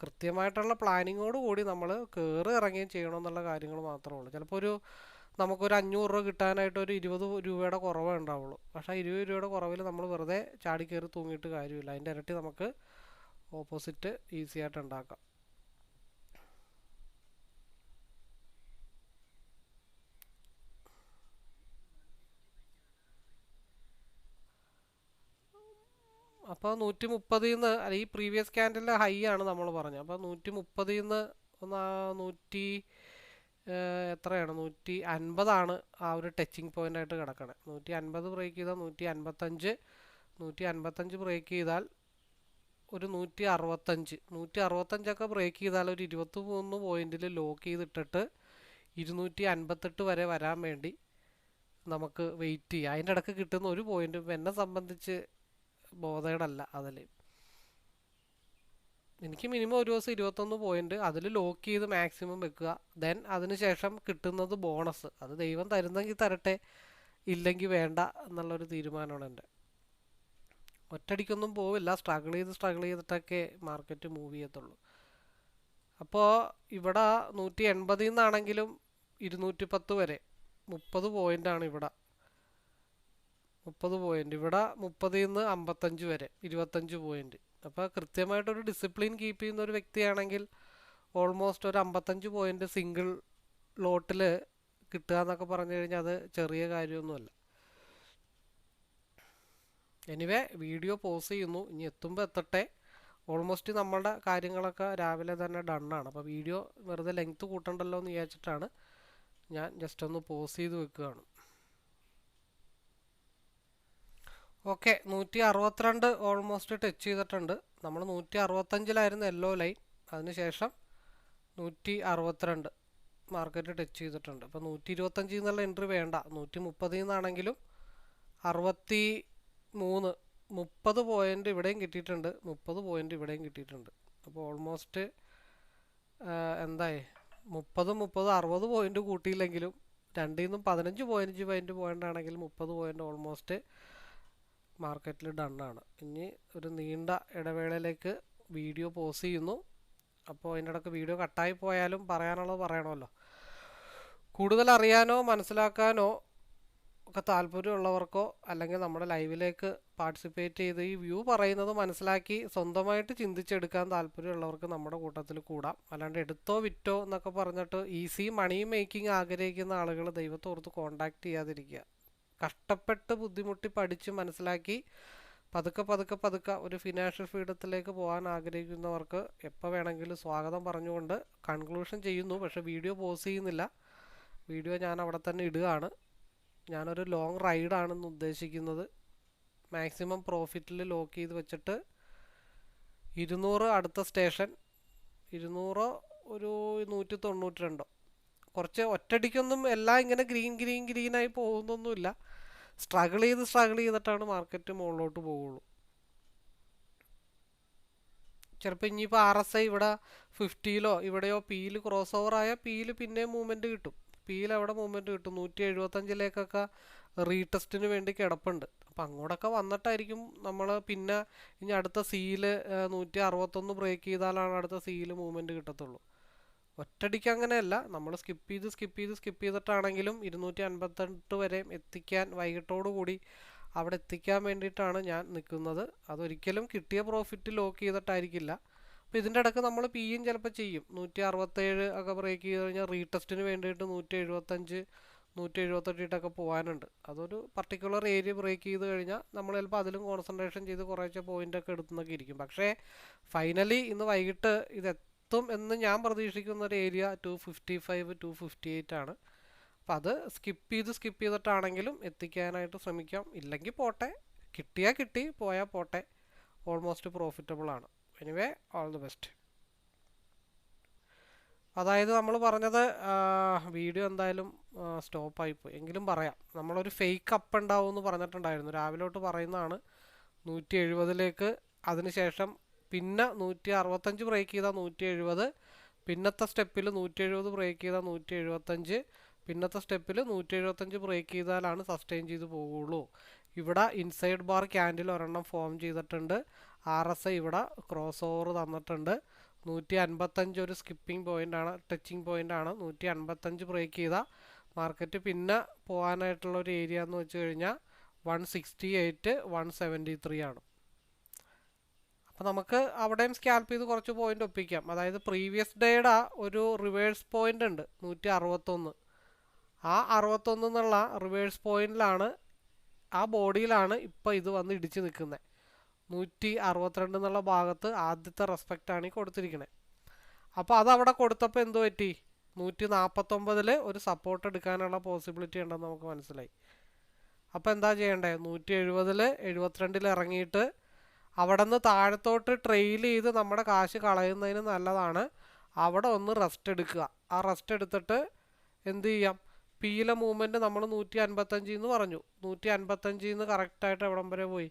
കൃത്യമായിട്ടുള്ള പ്ലാനിങ്ങോട് കൂടി നമ്മൾ കയറി ഇറങ്ങുകയും ചെയ്യണമെന്നുള്ള കാര്യങ്ങൾ മാത്രമേ ഉള്ളൂ. ചിലപ്പോൾ നമുക്കൊരു 500 രൂപ കിട്ടാനായിട്ട് ഒരു 20 രൂപയുടെ കുറവേ ഉണ്ടാവുള്ളൂ. പക്ഷേ 20 രൂപയുടെ കുറവിൽ നമ്മൾ വെറുതെ ചാടി കയറി തൂങ്ങിയിട്ട് കാര്യമില്ല. അതിൻ്റെ ഇരട്ടി നമുക്ക് ഓപ്പോസിറ്റ് ഈസി ആയിട്ട് ഉണ്ടാക്കാം. അപ്പോൾ 130 നിന്ന് ഈ പ്രീവിയസ് ക്യാൻഡലിൻ്റെ ഹൈ ആണ് നമ്മൾ പറഞ്ഞത്. അപ്പോൾ 130 നിന്ന് എത്രയാണ് 150 ആ ഒരു ടച്ചിങ് പോയിൻ്റ് ആയിട്ട് കിടക്കണേ. 150 ബ്രേക്ക് ചെയ്താൽ 155 ബ്രേക്ക് ചെയ്താൽ ഒരു 165 ബ്രേക്ക് ചെയ്താൽ ഒരു 23 പോയിന്റിൽ ലോക്ക് ചെയ്തിട്ടിട്ട് 258 വരെ വരാൻ വേണ്ടി നമുക്ക് വെയിറ്റ് ചെയ്യാം. അതിൻ്റെ ഇടയ്ക്ക് കിട്ടുന്ന ഒരു പോയിന്റും എന്നെ സംബന്ധിച്ച് ബോധേഡല്ല. അതിൽ എനിക്ക് മിനിമം ഒരു ദിവസം 21 പോയിന്റ് അതിൽ ലോക്ക് ചെയ്ത് മാക്സിമം വെക്കുക. ദെൻ അതിനുശേഷം കിട്ടുന്നത് ബോണസ്. അത് ദൈവം തരുന്നെങ്കിൽ തരട്ടെ, ഇല്ലെങ്കിൽ വേണ്ട എന്നുള്ളൊരു തീരുമാനമാണ് എൻ്റെ. ഒറ്റയടിക്കൊന്നും പോവില്ല, സ്ട്രഗിൾ ചെയ്തിട്ടൊക്കെ മാർക്കറ്റ് മൂവ് ചെയ്യത്തുള്ളൂ. അപ്പോൾ ഇവിടെ 180 നിന്നാണെങ്കിലും 210 വരെ 30 പോയിൻ്റാണ് ഇവിടെ. 30 പോയിന്റ് ഇവിടെ 30 നിന്ന് 55 വരെ 25 പോയിന്റ്. അപ്പോൾ കൃത്യമായിട്ടൊരു ഡിസിപ്ലിൻ കീപ്പ് ചെയ്യുന്ന ഒരു വ്യക്തിയാണെങ്കിൽ ഓൾമോസ്റ്റ് ഒരു 55 പോയിന്റ് സിംഗിൾ ലോട്ടിൽ കിട്ടുക എന്നൊക്കെ പറഞ്ഞു കഴിഞ്ഞാൽ അത് ചെറിയ കാര്യമൊന്നുമല്ല. എനിവേ വീഡിയോ പോസ് ചെയ്യുന്നു, ഇനി എത്തുമ്പോൾ എത്തട്ടെ. ഓൾമോസ്റ്റ് നമ്മളുടെ കാര്യങ്ങളൊക്കെ രാവിലെ തന്നെ ഡണ്ണാണ്. അപ്പോൾ വീഡിയോ വെറുതെ ലെങ്ത്ത് കൂട്ടണ്ടല്ലോ എന്ന് വിചാരിച്ചിട്ടാണ് ഞാൻ ജസ്റ്റ് ഒന്ന് പോസ് ചെയ്ത് വെക്കുകയാണ്. ഓക്കെ, 162 ഓൾമോസ്റ്റ് ടച്ച് ചെയ്തിട്ടുണ്ട്. നമ്മൾ 165 യെല്ലോ ലൈൻ, അതിനുശേഷം 162 മാർക്കറ്റ് ടച്ച് ചെയ്തിട്ടുണ്ട്. അപ്പോൾ 125 എന്നുള്ള എൻട്രി വേണ്ട. 130 നിന്നാണെങ്കിലും 30 പോയിന്റ് ഇവിടെയും കിട്ടിയിട്ടുണ്ട്, 30 പോയിന്റ് ഇവിടെയും കിട്ടിയിട്ടുണ്ട്. അപ്പോൾ ഓൾമോസ്റ്റ് എന്തായി 30 60 പോയിന്റ് കൂട്ടിയില്ലെങ്കിലും രണ്ടിൽ നിന്നും 15 പോയിന്റ് ആണെങ്കിലും 30 പോയിന്റ് ഓൾമോസ്റ്റ് മാർക്കറ്റിൽ ഡണ്ണാണ്. ഇനി ഒരു നീണ്ട ഇടവേളയിലേക്ക് വീഡിയോ പോസ് ചെയ്യുന്നു. അപ്പോൾ അതിൻ്റെ ഇടയ്ക്ക് വീഡിയോ കട്ടായി പോയാലും പറയാനുള്ളത് പറയണമല്ലോ. കൂടുതൽ അറിയാനോ മനസ്സിലാക്കാനോ ഒക്കെ താല്പര്യമുള്ളവർക്കോ അല്ലെങ്കിൽ നമ്മുടെ ലൈവിലേക്ക് പാർട്ടിസിപ്പേറ്റ് ചെയ്ത് ഈ വ്യൂ പറയുന്നത് മനസ്സിലാക്കി സ്വന്തമായിട്ട് ചിന്തിച്ചെടുക്കാൻ താല്പര്യമുള്ളവർക്ക് നമ്മുടെ കൂട്ടത്തിൽ കൂടാം. അല്ലാണ്ട് എടുത്തോ വിറ്റോ എന്നൊക്കെ പറഞ്ഞിട്ട് ഈസി മണി മേക്കിംഗ് ആഗ്രഹിക്കുന്ന ആളുകൾ ദൈവത്തോർത്ത് കോണ്ടാക്ട് ചെയ്യാതിരിക്കുക. കഷ്ടപ്പെട്ട് ബുദ്ധിമുട്ടി പഠിച്ച് മനസ്സിലാക്കി പതുക്കെ ഒരു ഫിനാൻഷ്യൽ ഫ്രീഡത്തിലേക്ക് പോകാൻ ആഗ്രഹിക്കുന്നവർക്ക് എപ്പോൾ വേണമെങ്കിലും സ്വാഗതം പറഞ്ഞുകൊണ്ട് കൺക്ലൂഷൻ ചെയ്യുന്നു. പക്ഷേ വീഡിയോ പോസ് ചെയ്യുന്നില്ല. വീഡിയോ ഞാൻ അവിടെ തന്നെ ഇടുകയാണ്. ഞാനൊരു ലോങ് റൈഡാണെന്ന് ഉദ്ദേശിക്കുന്നത്. മാക്സിമം പ്രോഫിറ്റിൽ ലോക്ക് ചെയ്ത് വെച്ചിട്ട് 200 അടുത്ത സ്റ്റേഷൻ, 200 ഒരു 192. കുറച്ച് ഒറ്റയടിക്കൊന്നും എല്ലാം ഇങ്ങനെ ഗ്രീനായി പോകുന്നൊന്നുമില്ല. സ്ട്രഗിൾ ചെയ്തിട്ടാണ് മാർക്കറ്റ് മുകളിലോട്ട് പോവുള്ളൂ. ചിലപ്പോൾ ഇനിയിപ്പോൾ RSI ഇവിടെ 50 ഇവിടെയോ പിയിൽ ക്രോസ് ഓവർ ആയാൽ പിയിൽ പിന്നെയും മൂവ്മെൻറ്റ് കിട്ടും. പിയിൽ അവിടെ മൂവ്മെൻറ്റ് കിട്ടും. 175 റീടെസ്റ്റിന് വേണ്ടി കിടപ്പുണ്ട്. അപ്പം അങ്ങോട്ടൊക്കെ വന്നിട്ടായിരിക്കും നമ്മൾ പിന്നെ ഇനി അടുത്ത സിയിൽ 161 ബ്രേക്ക് ചെയ്താലാണ് അടുത്ത സിയിൽ മൂവ്മെൻറ്റ് കിട്ടത്തുള്ളൂ. ഒറ്റയടിക്ക് അങ്ങനെയല്ല, നമ്മൾ സ്കിപ്പ് ചെയ്തിട്ടാണെങ്കിലും 258 വരെ എത്തിക്കാൻ വൈകിട്ടോടു കൂടി അവിടെ എത്തിക്കാൻ വേണ്ടിയിട്ടാണ് ഞാൻ നിൽക്കുന്നത്. അതൊരിക്കലും കിട്ടിയ പ്രോഫിറ്റ് ലോക്ക് ചെയ്തിട്ടായിരിക്കില്ല. അപ്പോൾ ഇതിൻ്റെ ഇടയ്ക്ക് നമ്മൾ പിയും ചിലപ്പോൾ ചെയ്യും. 167 ബ്രേക്ക് ചെയ്ത് കഴിഞ്ഞാൽ റീടെസ്റ്റിന് വേണ്ടിയിട്ട് 175 178 പോകാനുണ്ട്. അതൊരു പർട്ടിക്കുലർ ഏരിയ ബ്രേക്ക് ചെയ്ത് കഴിഞ്ഞാൽ നമ്മൾ ചിലപ്പോൾ അതിലും കോൺസെൻട്രേഷൻ ചെയ്ത് കുറേശ്ശെ പോയിൻ്റൊക്കെ എടുത്തുനിന്നൊക്കെ ഇരിക്കും. പക്ഷേ ഫൈനലി ഇന്ന് വൈകിട്ട് ഇതെത്തും എന്ന് ഞാൻ പ്രതീക്ഷിക്കുന്ന ഒരു ഏരിയ 255 258 ആണ്. അപ്പം അത് സ്കിപ്പ് ചെയ്തിട്ടാണെങ്കിലും എത്തിക്കാനായിട്ട് ശ്രമിക്കാം. ഇല്ലെങ്കിൽ പോട്ടെ, കിട്ടിയാൽ കിട്ടി, പോയാൽ പോട്ടെ. ഓൾമോസ്റ്റ് പ്രോഫിറ്റബിൾ ആണ്. Anyway, all the best. അതായത് നമ്മൾ പറഞ്ഞത് വീഡിയോ എന്തായാലും സ്റ്റോപ്പായിപ്പോയി എങ്കിലും പറയാം. നമ്മളൊരു ഫേക്ക് അപ്പ് ഉണ്ടാവും എന്ന് പറഞ്ഞിട്ടുണ്ടായിരുന്നു. രാവിലോട്ട് പറയുന്നതാണ് 170ലേക്ക്. അതിനുശേഷം പിന്നെ 165 ബ്രേക്ക് ചെയ്താൽ 170, പിന്നത്തെ സ്റ്റെപ്പിൽ 170 ബ്രേക്ക് ചെയ്താൽ 175, പിന്നത്തെ സ്റ്റെപ്പിൽ 175 ബ്രേക്ക് ചെയ്താലാണ് സസ്റ്റെയിൻ ചെയ്ത് പോവുള്ളൂ. ഇവിടെ ഇൻസൈഡ് ബാർ ക്യാൻഡിൽ ഒരെണ്ണം ഫോം ചെയ്തിട്ടുണ്ട്. RSI ഇവിടെ ക്രോസ് ഓവർ തന്നിട്ടുണ്ട്. 155 ഒരു സ്കിപ്പിംഗ് പോയിൻ്റാണ്, ടച്ചിങ് പോയിൻ്റാണ്. 155 ബ്രേക്ക് ചെയ്താൽ മാർക്കറ്റ് പിന്നെ പോകാനായിട്ടുള്ള ഒരു ഏരിയ എന്ന് വെച്ച് കഴിഞ്ഞാൽ 168 173 ആണ്. അപ്പോൾ നമുക്ക് അവിടെയും സ്കാൽപ്പ് ചെയ്ത് കുറച്ച് പോയിൻ്റ് ഒപ്പിക്കാം. അതായത് പ്രീവിയസ് ഡേയുടെ ഒരു റിവേഴ്സ് പോയിൻ്റ് ഉണ്ട് 161. ആ 61 എന്നുള്ള റിവേഴ്സ് പോയിന്റിലാണ്, ആ ബോഡിയിലാണ് ഇപ്പോൾ ഇത് വന്ന് ഇടിച്ച് നിൽക്കുന്നത്. 162 എന്നുള്ള ഭാഗത്ത് ആദ്യത്തെ റെസ്പെക്റ്റാണ് ഈ കൊടുത്തിരിക്കുന്നത്. അപ്പോൾ അതവിടെ കൊടുത്തപ്പോൾ എന്ത് പറ്റി? 149 ഒരു സപ്പോർട്ട് എടുക്കാനുള്ള പോസിബിലിറ്റി ഉണ്ടെന്ന് നമുക്ക് മനസ്സിലായി. അപ്പോൾ എന്താ ചെയ്യേണ്ടത്? 170 72 ഇറങ്ങിയിട്ട് അവിടെ നിന്ന് താഴത്തോട്ട് ട്രെയിൽ ചെയ്ത് നമ്മുടെ കാശ് കളയുന്നതിന് നല്ലതാണ് അവിടെ ഒന്ന് റെസ്റ്റ് എടുക്കുക. ആ റെസ്റ്റ് എടുത്തിട്ട് എന്ത് ചെയ്യാം? പിയിലെ മൂവ്മെൻറ്റ് നമ്മൾ 155 എന്ന് പറഞ്ഞു. 155 നിന്ന് കറക്റ്റായിട്ട് എവിടം വരെ പോയി?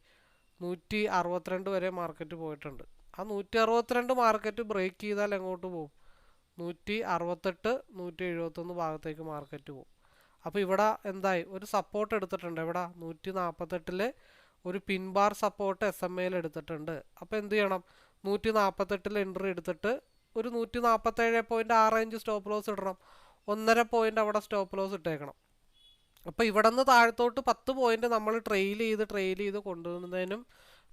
162 വരെ മാർക്കറ്റ് പോയിട്ടുണ്ട്. ആ 162 മാർക്കറ്റ് ബ്രേക്ക് ചെയ്താൽ എങ്ങോട്ട് പോകും? 168 171 ഭാഗത്തേക്ക് മാർക്കറ്റ് പോകും. അപ്പോൾ ഇവിടെ എന്തായി? ഒരു സപ്പോർട്ട് എടുത്തിട്ടുണ്ട്. എവിടെ? 148 ഒരു പിൻ ബാർ സപ്പോർട്ട് SMA എടുത്തിട്ടുണ്ട്. അപ്പോൾ എന്ത് ചെയ്യണം? 148 എൻട്രി എടുത്തിട്ട് ഒരു 147.6 റേഞ്ച് സ്റ്റോപ്പ് ലോസ് ഇടണം. 1.5 പോയിൻ്റ് അവിടെ സ്റ്റോപ്പ് ലോസ് ഇട്ടേക്കണം. അപ്പോൾ ഇവിടെ നിന്ന് താഴത്തോട്ട് 10 പോയിൻ്റ് നമ്മൾ ട്രെയിൽ ചെയ്ത് കൊണ്ടുവരുന്നതിനും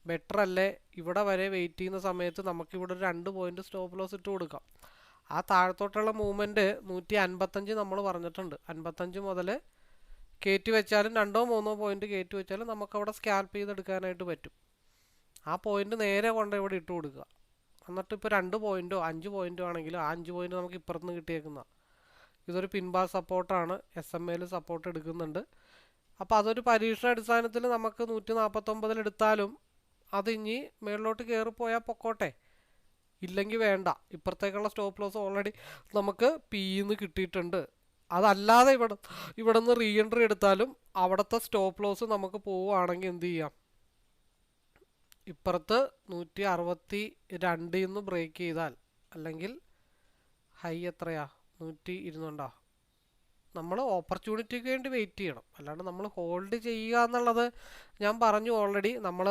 ബെറ്റർ അല്ലേ ഇവിടെ വരെ വെയിറ്റ് ചെയ്യുന്ന സമയത്ത് നമുക്കിവിടെ ഒരു 2 പോയിൻ്റ് സ്റ്റോപ്പ് ലോസ് ഇട്ട് കൊടുക്കാം. ആ താഴത്തോട്ടുള്ള മൂവ്മെൻറ്റ് 155 നമ്മൾ പറഞ്ഞിട്ടുണ്ട്. 55 മുതൽ കയറ്റി വെച്ചാലും 2-3 പോയിൻ്റ് കയറ്റി വെച്ചാലും നമുക്കവിടെ സ്കാൽപ്പ് ചെയ്തെടുക്കാനായിട്ട് പറ്റും. ആ പോയിൻ്റ് നേരെ കൊണ്ട് ഇവിടെ ഇട്ട് കൊടുക്കുക. എന്നിട്ട് ഇപ്പോൾ 2 പോയിൻറ്റോ 5 പോയിൻറ്റോ ആണെങ്കിലും ആ 5 പോയിൻ്റ് നമുക്ക് ഇപ്പുറത്തുനിന്ന് കിട്ടിയേക്കുന്ന ഇതൊരു പിൻബാർ സപ്പോർട്ടാണ്. SMA സപ്പോർട്ട് എടുക്കുന്നുണ്ട്. അപ്പോൾ അതൊരു പരീക്ഷണാടിസ്ഥാനത്തിൽ നമുക്ക് 149 എടുത്താലും അത് ഇനി മേളിലോട്ട് കയറിപ്പോയാൽ പൊക്കോട്ടെ, ഇല്ലെങ്കിൽ വേണ്ട. ഇപ്പുറത്തേക്കുള്ള സ്റ്റോപ്പ് ലോസ് ഓൾറെഡി നമുക്ക് പിന്ന് കിട്ടിയിട്ടുണ്ട്. അതല്ലാതെ ഇവിടെ നിന്ന് റീ എൻട്രി എടുത്താലും അവിടുത്തെ സ്റ്റോപ്പ് ലോസ് നമുക്ക് പോവുകയാണെങ്കിൽ എന്ത് ചെയ്യാം? ഇപ്പുറത്ത് 162 ബ്രേക്ക് ചെയ്താൽ, അല്ലെങ്കിൽ ഹൈ എത്രയാ? 120 നമ്മൾ ഓപ്പർച്യൂണിറ്റിക്ക് വേണ്ടി വെയിറ്റ് ചെയ്യണം. അല്ലാണ്ട് നമ്മൾ ഹോൾഡ് ചെയ്യുക എന്നുള്ളത് ഞാൻ പറഞ്ഞു ഓൾറെഡി. നമ്മൾ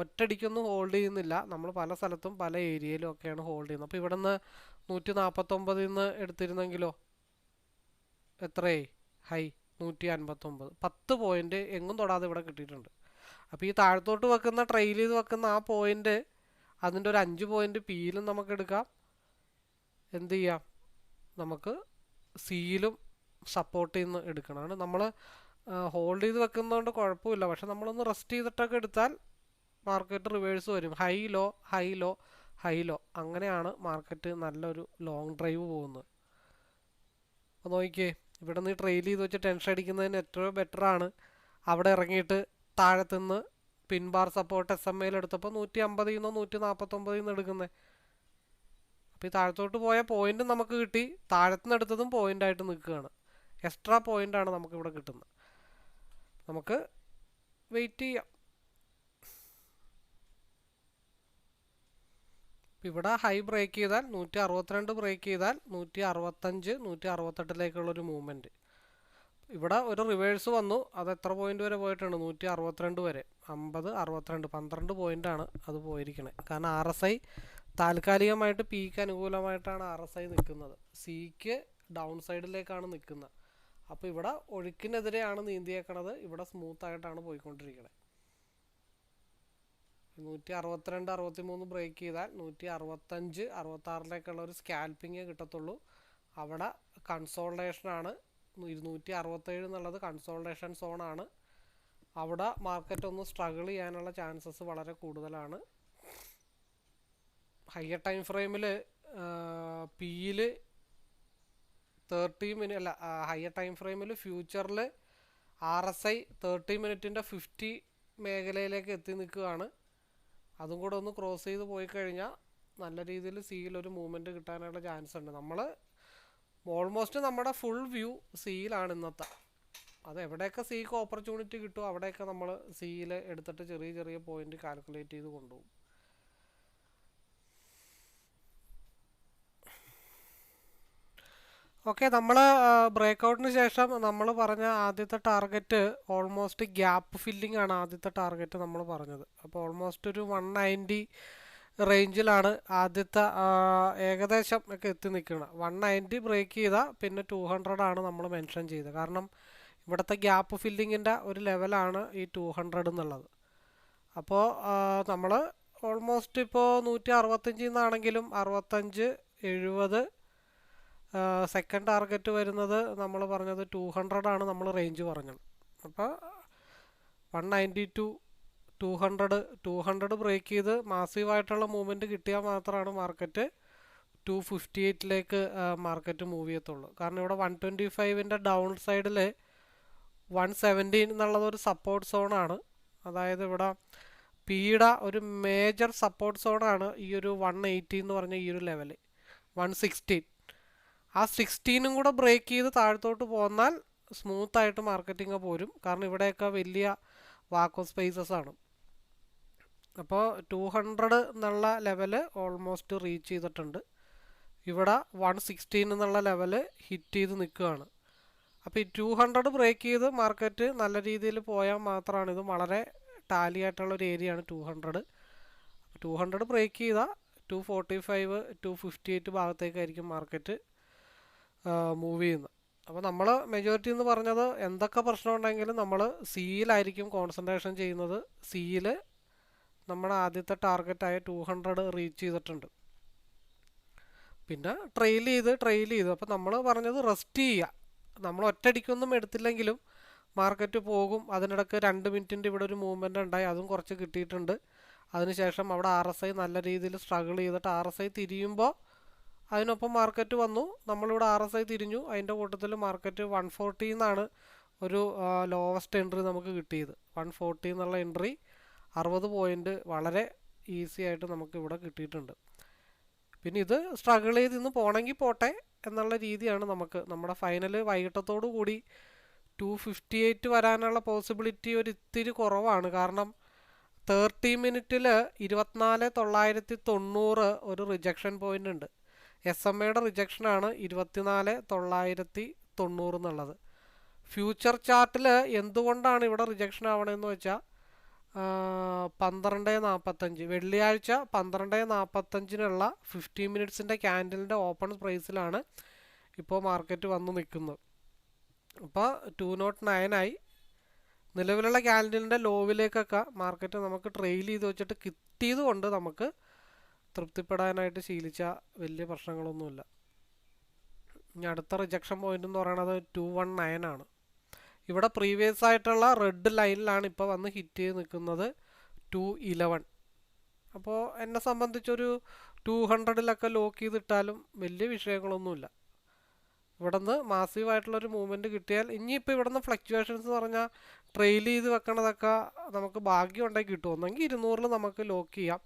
ഒറ്റയടിക്കൊന്നും ഹോൾഡ് ചെയ്യുന്നില്ല. നമ്മൾ പല സ്ഥലത്തും പല ഏരിയയിലും ഒക്കെയാണ് ഹോൾഡ് ചെയ്യുന്നത്. അപ്പോൾ ഇവിടെ നിന്ന് 149 എടുത്തിരുന്നെങ്കിലോ എത്രയായി? ഹൈ 159, 10 പോയിൻ്റ് എങ്ങും തൊടാതെ ഇവിടെ കിട്ടിയിട്ടുണ്ട്. അപ്പോൾ ഈ താഴത്തോട്ട് വെക്കുന്ന ട്രെയിൽ ചെയ്ത് വെക്കുന്ന ആ പോയിൻ്റ്, അതിൻ്റെ ഒരു 5 പോയിൻ്റ് പിയിലും നമുക്ക് എടുക്കാം. എന്ത് ചെയ്യാം? നമുക്ക് സിയിലും സപ്പോർട്ട് ചെയ്യുന്ന എടുക്കണമാണ്. നമ്മൾ ഹോൾഡ് ചെയ്ത് വെക്കുന്നതുകൊണ്ട് കുഴപ്പമില്ല. പക്ഷെ നമ്മളൊന്ന് റെസ്റ്റ് ചെയ്തിട്ടൊക്കെ എടുത്താൽ മാർക്കറ്റ് റിവേഴ്സ് വരും. High low high low high low, അങ്ങനെയാണ് മാർക്കറ്റ് നല്ലൊരു ലോങ് ഡ്രൈവ് പോകുന്നത്. അപ്പോൾ നോക്കിയേ, ഇവിടെ നിന്ന് ട്രെയിൽ ചെയ്ത് വെച്ച് ടെൻഷൻ അടിക്കുന്നതിന് ഏറ്റവും ബെറ്ററാണ് അവിടെ ഇറങ്ങിയിട്ട് താഴത്തുനിന്ന് പിൻബാർ സപ്പോർട്ട് SMA എടുത്തപ്പോൾ 150 149 എടുക്കുന്നത്. അപ്പോൾ ഈ താഴത്തോട്ട് പോയ പോയിന്റ് നമുക്ക് കിട്ടി. താഴത്തുനിന്ന് എടുത്തതും പോയിൻ്റായിട്ട് നിൽക്കുകയാണ്. എക്സ്ട്രാ പോയിൻ്റാണ് നമുക്കിവിടെ കിട്ടുന്നത്. നമുക്ക് വെയിറ്റ് ചെയ്യാം. ഇവിടെ ഹൈ ബ്രേക്ക് ചെയ്താൽ 162 ബ്രേക്ക് ചെയ്താൽ 165 168 മൂവ്മെൻറ്റ്. ഇവിടെ ഒരു റിവേഴ്സ് വന്നു. അത് എത്ര പോയിൻ്റ് വരെ പോയിട്ടുണ്ട്? 162 വരെ. 50 62 12 പോയിൻ്റാണ് അത് പോയിരിക്കുന്നത്. കാരണം RSI താൽക്കാലികമായിട്ട് പിക്ക് അനുകൂലമായിട്ടാണ് RSI നിൽക്കുന്നത്. സിക്ക് ഡൗൺ സൈഡിലേക്കാണ് നിൽക്കുന്നത്. അപ്പോൾ ഇവിടെ ഒഴുക്കിനെതിരെയാണ് നീന്തിയേക്കണത്. ഇവിടെ സ്മൂത്തായിട്ടാണ് പോയിക്കൊണ്ടിരിക്കുന്നത്. 162 63 ബ്രേക്ക് ചെയ്താൽ 165 66 ഒരു സ്കാൽപ്പിങ്ങേ കിട്ടത്തുള്ളൂ. അവിടെ കൺസോൾട്ടേഷനാണ്. 267 എന്നുള്ളത് കൺസോൾട്ടേഷൻ സോണാണ്. അവിടെ മാർക്കറ്റ് ഒന്ന് സ്ട്രഗിൾ ചെയ്യാനുള്ള ചാൻസസ് വളരെ കൂടുതലാണ്. ഹയർ ടൈം ഫ്രെയിമിൽ പിയിൽ 30 മിനിറ്റ് അല്ല, ഹയർ ടൈം ഫ്രെയിമിൽ ഫ്യൂച്ചറിൽ RSI 30 മിനിറ്റിൻ്റെ 50 മേഖലയിലേക്ക് എത്തി നിൽക്കുകയാണ്. അതും കൂടെ ഒന്ന് ക്രോസ് ചെയ്ത് പോയി കഴിഞ്ഞാൽ നല്ല രീതിയിൽ സിയിലൊരു മൂവ്മെൻറ്റ് കിട്ടാനുള്ള ചാൻസ് ഉണ്ട്. നമ്മൾ ഓൾമോസ്റ്റ് നമ്മുടെ ഫുൾ വ്യൂ സിയിലാണ് ഇന്നത്തെ. അത് എവിടെയൊക്കെ സിക്ക് ഓപ്പർച്യൂണിറ്റി കിട്ടുമോ അവിടെയൊക്കെ നമ്മൾ സിയിൽ എടുത്തിട്ട് ചെറിയ ചെറിയ പോയിന്റ് കാൽക്കുലേറ്റ് ചെയ്ത് കൊണ്ടുപോകും. ഓക്കെ, നമ്മൾ ബ്രേക്കൗട്ടിന് ശേഷം നമ്മൾ പറഞ്ഞ ആദ്യത്തെ ടാർഗറ്റ് ഓൾമോസ്റ്റ് ഗ്യാപ്പ് ഫില്ലിംഗ് ആണ് ആദ്യത്തെ ടാർഗറ്റ് നമ്മൾ പറഞ്ഞത്. അപ്പോൾ ഓൾമോസ്റ്റ് ഒരു 190 റേഞ്ചിലാണ് ആദ്യത്തെ ഏകദേശം ഒക്കെ എത്തി നിൽക്കുന്നത്. 190 ബ്രേക്ക് ചെയ്താൽ പിന്നെ 200 ആണ് നമ്മൾ മെൻഷൻ ചെയ്തത്. കാരണം ഇവിടുത്തെ ഗ്യാപ്പ് ഫില്ലിങ്ങിൻ്റെ ഒരു ലെവലാണ് ഈ 200 എന്നുള്ളത്. അപ്പോൾ നമ്മൾ ഓൾമോസ്റ്റ് ഇപ്പോൾ 165 നിന്നാണെങ്കിലും 65, 70 സെക്കൻഡ് ടാർഗറ്റ് വരുന്നത് നമ്മൾ പറഞ്ഞത് 200 ആണ് നമ്മൾ റേഞ്ച് പറഞ്ഞത്. അപ്പോൾ 190 to 200 ബ്രേക്ക് ചെയ്ത് മാസീവായിട്ടുള്ള മൂവ്മെൻറ്റ് കിട്ടിയാൽ മാത്രമാണ് മാർക്കറ്റ് 258ലേക്ക് മാർക്കറ്റ് മൂവ് ചെയ്യത്തുള്ളൂ. കാരണം ഇവിടെ 125ൻ്റെ ഡൗൺ സൈഡിൽ 117 എന്നുള്ളത് ഒരു സപ്പോർട്ട് സോണാണ്. അതായത് ഇവിടെ പിയുടെ ഒരു മേജർ സപ്പോർട്ട് സോണാണ് ഈ ഒരു 180 എന്ന് പറഞ്ഞ ഈ ഒരു ലെവൽ. 116 ആ 16 കൂടെ ബ്രേക്ക് ചെയ്ത് താഴത്തോട്ട് പോന്നാൽ സ്മൂത്തായിട്ട് മാർക്കറ്റിംഗ് പോരും. കാരണം ഇവിടെയൊക്കെ വലിയ വാക്വം സ്പേസസ് ആണ്. അപ്പോൾ 200 എന്നുള്ള ലെവല് ഓൾമോസ്റ്റ് റീച്ച് ചെയ്തിട്ടുണ്ട്. ഇവിടെ 116 എന്നുള്ള ലെവല് ഹിറ്റ് ചെയ്ത് നിൽക്കുകയാണ്. അപ്പോൾ ഈ 200 ബ്രേക്ക് ചെയ്ത് മാർക്കറ്റ് നല്ല രീതിയിൽ പോയാൽ മാത്രമാണ് ഇത് വളരെ ടാലി ആയിട്ടുള്ളൊരു ഏരിയയാണ് 200. 200 ബ്രേക്ക് ചെയ്താൽ 245, 258 ഭാഗത്തേക്കായിരിക്കും മാർക്കറ്റ് മൂവ് ചെയ്യുന്നത്. അപ്പോൾ നമ്മൾ മെജോറിറ്റി എന്ന് പറഞ്ഞത് എന്തൊക്കെ പ്രശ്നം ഉണ്ടെങ്കിലും നമ്മൾ സിയിലായിരിക്കും കോൺസെൻട്രേഷൻ ചെയ്യുന്നത്. സിയിൽ നമ്മുടെ ആദ്യത്തെ ടാർഗറ്റായ 200 റീച്ച് ചെയ്തിട്ടുണ്ട്. പിന്നെ ട്രെയിൽ ചെയ്ത് അപ്പോൾ നമ്മൾ പറഞ്ഞത് റെസ്റ്റ് ചെയ്യുക. നമ്മൾ ഒറ്റയടിക്കൊന്നും എടുത്തില്ലെങ്കിലും മാർക്കറ്റ് പോകും. അതിനിടയ്ക്ക് 2 മിനിറ്റിൻ്റെ ഇവിടെ ഒരു മൂവ്മെൻറ്റ് ഉണ്ടായി, അതും കുറച്ച് കിട്ടിയിട്ടുണ്ട്. അതിനുശേഷം അവിടെ RSI നല്ല രീതിയിൽ സ്ട്രഗിൾ ചെയ്തിട്ട് RSI തിരിയുമ്പോൾ അതിനൊപ്പം മാർക്കറ്റ് വന്നു. നമ്മളിവിടെ RSI തിരിഞ്ഞു. അതിൻ്റെ കൂട്ടത്തിൽ മാർക്കറ്റ് 140 എന്നാണ് ഒരു ലോവസ്റ്റ് എൻട്രി നമുക്ക് കിട്ടിയത്. 140 എന്നുള്ള എൻട്രി 60 പോയിൻ്റ് വളരെ ഈസി ആയിട്ട് നമുക്ക് ഇവിടെ കിട്ടിയിട്ടുണ്ട്. പിന്നെ ഇത് സ്ട്രഗിൾ ചെയ്ത് ഇന്ന് പോകണമെങ്കിൽ പോട്ടെ എന്നുള്ള രീതിയാണ് നമുക്ക്. നമ്മുടെ ഫൈനൽ വൈകിട്ടത്തോടു കൂടി 258 വരാനുള്ള പോസിബിലിറ്റി ഒരു ഇത്തിരി കുറവാണ്. കാരണം 30 മിനിറ്റിൽ 24,990 ഒരു റിജക്ഷൻ പോയിൻ്റ് ഉണ്ട്. SMA റിജക്ഷനാണ് 24,990 എന്നുള്ളത്. ഫ്യൂച്ചർ ചാർട്ടിൽ എന്തുകൊണ്ടാണ് ഇവിടെ റിജക്ഷൻ ആവണമെന്ന് വെച്ചാൽ 12:45 വെള്ളിയാഴ്ച 12:45 50 മിനിറ്റ്സിൻ്റെ ക്യാൻഡലിൻ്റെ ഓപ്പൺ പ്രൈസിലാണ് ഇപ്പോൾ മാർക്കറ്റ് വന്ന് നിൽക്കുന്നത്. അപ്പോൾ 209 ആയി. നിലവിലുള്ള ക്യാൻഡലിൻ്റെ ലോവിലേക്കൊക്കെ മാർക്കറ്റ് നമുക്ക് ട്രെയിൽ ചെയ്ത് വെച്ചിട്ട് കിട്ടിയത് കൊണ്ട് നമുക്ക് തൃപ്തിപ്പെടാനായിട്ട് ശീലിച്ച വലിയ പ്രശ്നങ്ങളൊന്നുമില്ല. ഇനി അടുത്ത റിജക്ഷൻ പോയിന്റ് എന്ന് പറയുന്നത് 219 ആണ്. ഇവിടെ പ്രീവിയസ് ആയിട്ടുള്ള റെഡ് ലൈനിലാണ് ഇപ്പോൾ വന്ന് ഹിറ്റ് ചെയ്ത് നിൽക്കുന്നത് 211. അപ്പോൾ എന്നെ സംബന്ധിച്ചൊരു 200-ലൊക്കെ ലോക്ക് ചെയ്തിട്ടാലും വലിയ വിഷയങ്ങളൊന്നുമില്ല. ഇവിടെ നിന്ന് മാസീവായിട്ടുള്ളൊരു മൂവ്മെൻറ്റ് കിട്ടിയാൽ ഇനിയിപ്പോൾ ഇവിടെ നിന്ന് ഫ്ലക്ച്വേഷൻസ് എന്ന് പറഞ്ഞാൽ ട്രെയിൽ ചെയ്ത് വെക്കണതൊക്കെ നമുക്ക് ഭാഗ്യം ഉണ്ടെങ്കിൽ കിട്ടും. ഒന്നെങ്കിൽ 200 നമുക്ക് ലോക്ക് ചെയ്യാം,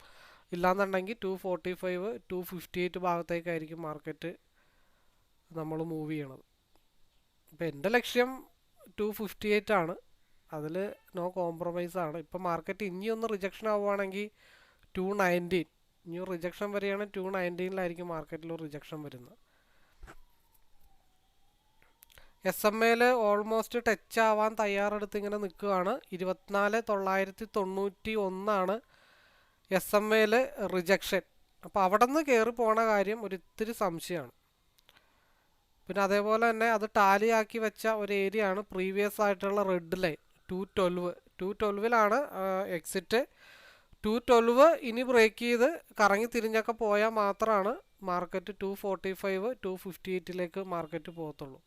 ഇല്ലാന്നുണ്ടെങ്കിൽ 245, 258 ഭാഗത്തേക്കായിരിക്കും മാർക്കറ്റ് നമ്മൾ മൂവ് ചെയ്യണത്. അപ്പോൾ എൻ്റെ ലക്ഷ്യം 258 ആണ്. അതിൽ നോ കോംപ്രമൈസ് ആണ്. ഇപ്പോൾ മാർക്കറ്റ് ഇനിയൊന്ന് റിജക്ഷൻ ആവുകയാണെങ്കിൽ 219, ഇനി റിജക്ഷൻ വരികയാണ് 219-ലായിരിക്കും മാർക്കറ്റിൽ റിജക്ഷൻ വരുന്നത്. SMA ഓൾമോസ്റ്റ് ടച്ച് ആവാൻ തയ്യാറെടുത്ത് ഇങ്ങനെ നിൽക്കുകയാണ്. 24,991 SMA റിജക്ഷൻ. അപ്പോൾ അവിടെ നിന്ന് കയറി പോണ കാര്യം ഒരിത്തിരി സംശയമാണ്. പിന്നെ അതേപോലെ തന്നെ അത് ടാലിയാക്കി വെച്ച ഒരു ഏരിയ ആണ് പ്രീവിയസ് ആയിട്ടുള്ള റെഡ് ലൈൻ 212-ലാണ് എക്സിറ്റ്. 212 ഇനി ബ്രേക്ക് ചെയ്ത് കറങ്ങി തിരിഞ്ഞൊക്കെ പോയാൽ മാത്രമാണ് മാർക്കറ്റ് 245, 258-ലേക്ക് മാർക്കറ്റ് പോകത്തുള്ളൂ.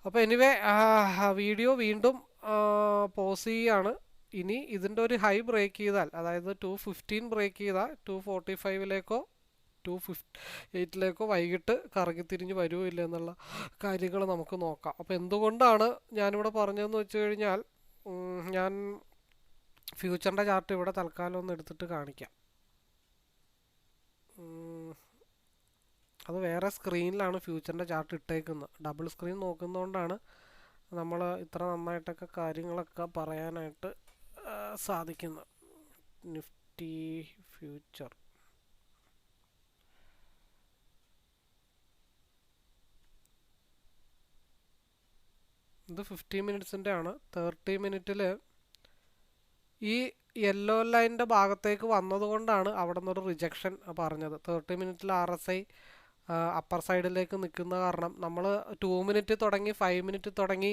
അപ്പോൾ എനിവേ വീഡിയോ വീണ്ടും പോസ് ചെയ്യുകയാണ്. ഇനി ഇതിൻ്റെ ഒരു ഹൈ ബ്രേക്ക് ചെയ്താൽ, അതായത് 215 ബ്രേക്ക് ചെയ്താൽ 245ലേക്കോ 258ലേക്കോ വൈകിട്ട് കറങ്ങിത്തിരിഞ്ഞ് വരുമോ ഇല്ല എന്നുള്ള കാര്യങ്ങൾ നമുക്ക് നോക്കാം. അപ്പോൾ എന്തുകൊണ്ടാണ് ഞാനിവിടെ പറഞ്ഞതെന്ന് വെച്ച് കഴിഞ്ഞാൽ, ഞാൻ ഫ്യൂച്ചറിൻ്റെ ചാർട്ട് ഇവിടെ തൽക്കാലം ഒന്ന് എടുത്തിട്ട് കാണിക്കാം. അത് വേറെ സ്ക്രീനിലാണ് ഫ്യൂച്ചറിൻ്റെ ചാർട്ട് ഇട്ടേക്കുന്നത്. ഡബിൾ സ്ക്രീൻ നോക്കുന്നതുകൊണ്ടാണ് നമ്മൾ ഇത്ര നന്നായിട്ടൊക്കെ കാര്യങ്ങളൊക്കെ പറയാനായിട്ട് സാധിക്കുന്നത്. നിഫ്റ്റി ഫ്യൂച്ചർ ഇത് 50 മിനിറ്റ്സിൻ്റെ ആണ്. 30 മിനിറ്റിൽ ഈ യെല്ലോ ലൈനിൻ്റെ ഭാഗത്തേക്ക് വന്നതുകൊണ്ടാണ് അവിടെ നിന്നൊരു റിജക്ഷൻ പറഞ്ഞത്. 30 മിനിറ്റിൽ RSI അപ്പർ സൈഡിലേക്ക് നിൽക്കുന്ന കാരണം നമ്മൾ 2 മിനിറ്റ് തുടങ്ങി, 5 മിനിറ്റ് തുടങ്ങി,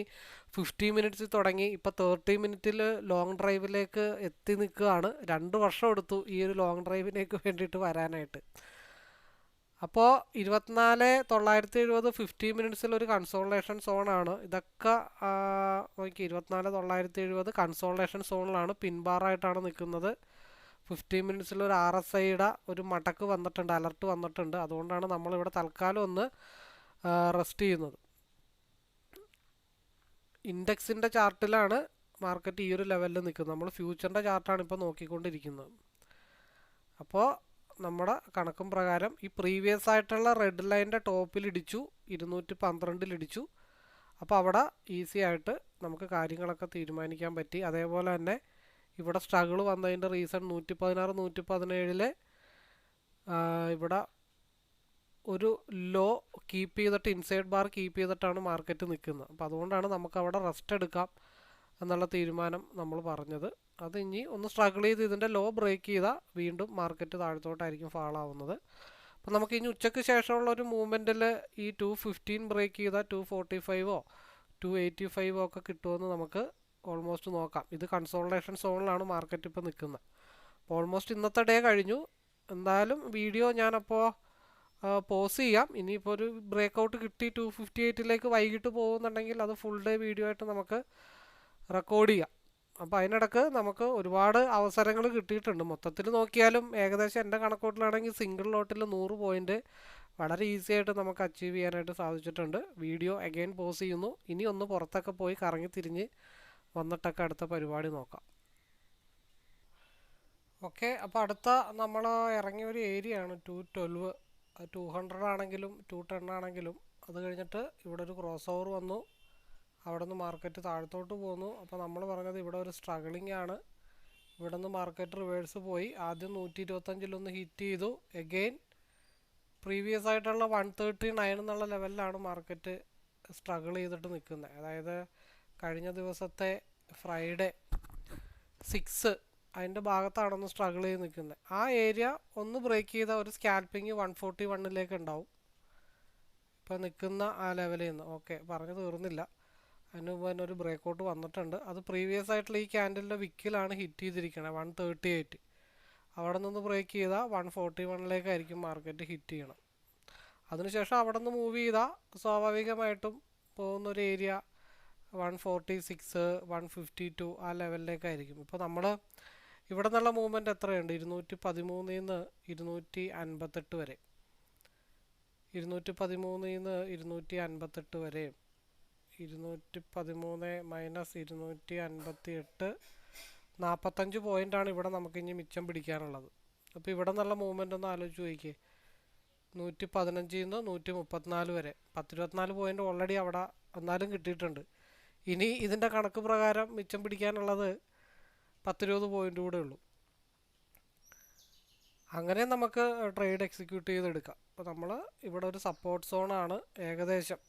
50 മിനിറ്റ്സ് തുടങ്ങി, ഇപ്പോൾ 30 മിനിറ്റിൽ ലോങ് ഡ്രൈവിലേക്ക് എത്തി നിൽക്കുകയാണ്. 2 വർഷം എടുത്തു ഈ ഒരു ലോങ് ഡ്രൈവിലേക്ക് വേണ്ടിയിട്ട് വരാനായിട്ട്. അപ്പോൾ 24,970 50 മിനിറ്റ്സിൽ ഒരു കൺസോൾട്ടേഷൻ സോണാണ്. ഇതൊക്കെ നോക്കി 24,970 കൺസോൾട്ടേഷൻ സോണിലാണ്, പിൻബാറായിട്ടാണ് നിൽക്കുന്നത്. 50 മിനിറ്റ്സിൽ ഒരു RSIയുടെ ഒരു മടക്ക് വന്നിട്ടുണ്ട്, അലർട്ട് വന്നിട്ടുണ്ട്. അതുകൊണ്ടാണ് നമ്മളിവിടെ തൽക്കാലം ഒന്ന് റെസ്റ്റ് ചെയ്യുന്നത്. ഇൻഡെക്സിൻ്റെ ചാർട്ടിലാണ് മാർക്കറ്റ് ഈ ഒരു ലെവലിൽ നിൽക്കുന്നത്. നമ്മൾ ഫ്യൂച്ചറിൻ്റെ ചാർട്ടാണ് ഇപ്പോൾ നോക്കിക്കൊണ്ടിരിക്കുന്നത്. അപ്പോൾ നമ്മുടെ കണക്കും പ്രകാരം ഈ പ്രീവിയസ് ആയിട്ടുള്ള റെഡ് ലൈനിൻ്റെ ടോപ്പിൽ ഇടിച്ചു, 212 ഇടിച്ചു. അപ്പോൾ അവിടെ ഈസി ആയിട്ട് നമുക്ക് കാര്യങ്ങളൊക്കെ തീരുമാനിക്കാൻ പറ്റി. അതേപോലെ തന്നെ ഇവിടെ സ്ട്രഗിൾ വന്നതിൻ്റെ റീസൺ 116, 117 ഇവിടെ ഒരു ലോ കീപ്പ് ചെയ്തിട്ട്, ഇൻസൈഡ് ബാർ കീപ്പ് ചെയ്തിട്ടാണ് മാർക്കറ്റ് നിൽക്കുന്നത്. അപ്പോൾ അതുകൊണ്ടാണ് നമുക്ക് അവിടെ റെസ്റ്റ് എടുക്കാം എന്നുള്ള തീരുമാനം നമ്മൾ പറഞ്ഞത്. അത് ഇനി ഒന്ന് സ്ട്രഗിൾ ചെയ്ത് ഇതിൻ്റെ ലോ ബ്രേക്ക് ചെയ്താൽ വീണ്ടും മാർക്കറ്റ് താഴത്തോട്ടായിരിക്കും ഫാൾ ആവുന്നത്. അപ്പോൾ നമുക്ക് ഇനി ഉച്ചയ്ക്ക് ശേഷമുള്ള ഒരു മൂവ്മെൻറ്റിൽ ഈ 215 ബ്രേക്ക് ചെയ്താൽ 245 285 ഒക്കെ കിട്ടുമെന്ന് നമുക്ക് ഓൾമോസ്റ്റ് നോക്കാം. ഇത് കൺസോൾട്ടേഷൻ സോണിലാണ് മാർക്കറ്റ് ഇപ്പോൾ നിൽക്കുന്നത്. അപ്പോൾ ഓൾമോസ്റ്റ് ഇന്നത്തെ ഡേ കഴിഞ്ഞു. എന്തായാലും വീഡിയോ ഞാനപ്പോൾ പോസ് ചെയ്യാം. ഇനിയിപ്പോൾ ഒരു ബ്രേക്ക് ഔട്ട് കിട്ടി 258ലേക്ക് വൈകിട്ട് പോകുന്നുണ്ടെങ്കിൽ അത് ഫുൾ ഡേ വീഡിയോ ആയിട്ട് നമുക്ക് റെക്കോർഡ് ചെയ്യാം. അപ്പോൾ അതിനിടക്ക് നമുക്ക് ഒരുപാട് അവസരങ്ങൾ കിട്ടിയിട്ടുണ്ട്. മൊത്തത്തിൽ നോക്കിയാലും ഏകദേശം എൻ്റെ കണക്കൂട്ടിലാണെങ്കിൽ സിംഗിൾ ലോട്ടിൽ 100 പോയിൻ്റ് വളരെ ഈസി ആയിട്ട് നമുക്ക് അച്ചീവ് ചെയ്യാനായിട്ട് സാധിച്ചിട്ടുണ്ട്. വീഡിയോ അഗെയിൻ പോസ് ചെയ്യുന്നു. ഇനി ഒന്ന് പുറത്തൊക്കെ പോയി കറങ്ങി തിരിഞ്ഞ് വന്നിട്ടൊക്കെ അടുത്ത പരിപാടി നോക്കാം. ഓക്കെ, അപ്പോൾ അടുത്ത നമ്മൾ ഇറങ്ങിയ ഒരു ഏരിയ ആണ് 212. 200 ആണെങ്കിലും 210 ആണെങ്കിലും അത് കഴിഞ്ഞിട്ട് ഇവിടെ ഒരു ക്രോസ് ഓവർ വന്നു. അവിടെ നിന്ന് മാർക്കറ്റ് താഴത്തോട്ട് പോന്നു. അപ്പോൾ നമ്മൾ പറഞ്ഞത് ഇവിടെ ഒരു സ്ട്രഗിളിംഗ് ആണ്. ഇവിടെ നിന്ന് മാർക്കറ്റ് റിവേഴ്സ് പോയി. ആദ്യം 125 ഹിറ്റ് ചെയ്തു. എഗെയിൻ പ്രീവിയസ് ആയിട്ടുള്ള 139 എന്നുള്ള ലെവലിലാണ് മാർക്കറ്റ് സ്ട്രഗിൾ ചെയ്തിട്ട് നിൽക്കുന്നത്. അതായത് കഴിഞ്ഞ ദിവസത്തെ ഫ്രൈഡേ 6 അതിൻ്റെ ഭാഗത്താണെന്ന് സ്ട്രഗിൾ ചെയ്ത് നിൽക്കുന്നത്. ആ ഏരിയ ഒന്ന് ബ്രേക്ക് ചെയ്ത ഒരു സ്കാൽപ്പിങ് 141ലേക്ക് ഉണ്ടാവും ഇപ്പോൾ നിൽക്കുന്ന ആ ലെവലിൽ നിന്ന്. ഓക്കെ, പറഞ്ഞു തീർന്നില്ല. അതിന് മുമ്പ് തന്നെ ഒരു ബ്രേക്ക് ഔട്ട് വന്നിട്ടുണ്ട്. അത് പ്രീവിയസ് ആയിട്ടുള്ള ഈ ക്യാൻഡലിൻ്റെ വിക്കിലാണ് ഹിറ്റ് ചെയ്തിരിക്കുന്നത് 138. അവിടെ നിന്ന് ബ്രേക്ക് ചെയ്താൽ 141ലേക്കായിരിക്കും മാർക്കറ്റ് ഹിറ്റ് ചെയ്യണം. അതിനുശേഷം അവിടെ നിന്ന് മൂവ് ചെയ്താൽ സ്വാഭാവികമായിട്ടും പോകുന്നൊരു ഏരിയ 146, 152 ആ ലെവലിലേക്കായിരിക്കും. ഇപ്പോൾ നമ്മൾ ഇവിടെ നിന്നുള്ള മൂവ്മെൻറ്റ് എത്രയുണ്ട്? 213 നിന്ന് 258 വരെ, 213 നിന്ന് 258 വരെയും 213 മൈനസ് 258, 45 പോയിൻ്റാണ് ഇവിടെ നമുക്കിനി മിച്ചം പിടിക്കാനുള്ളത്. അപ്പോൾ ഇവിടെ നിന്നുള്ള മൂവ്മെൻ്റ് ഒന്ന് ആലോചിച്ച് നോക്കിയേ. 115 നിന്ന് 134 വരെ 10-24 പോയിൻ്റ് ഓൾറെഡി അവിടെ എന്നാലും കിട്ടിയിട്ടുണ്ട്. ഇനി ഇതിൻ്റെ കണക്ക് പ്രകാരം മിച്ചം പിടിക്കാനുള്ളത് 10-20 പോയിൻ്റ് കൂടെ ഉള്ളൂ. അങ്ങനെ നമുക്ക് ട്രേഡ് എക്സിക്യൂട്ട് ചെയ്തെടുക്കാം. അപ്പോൾ നമ്മൾ ഇവിടെ ഒരു സപ്പോർട്ട് സോണാണ്. ഏകദേശം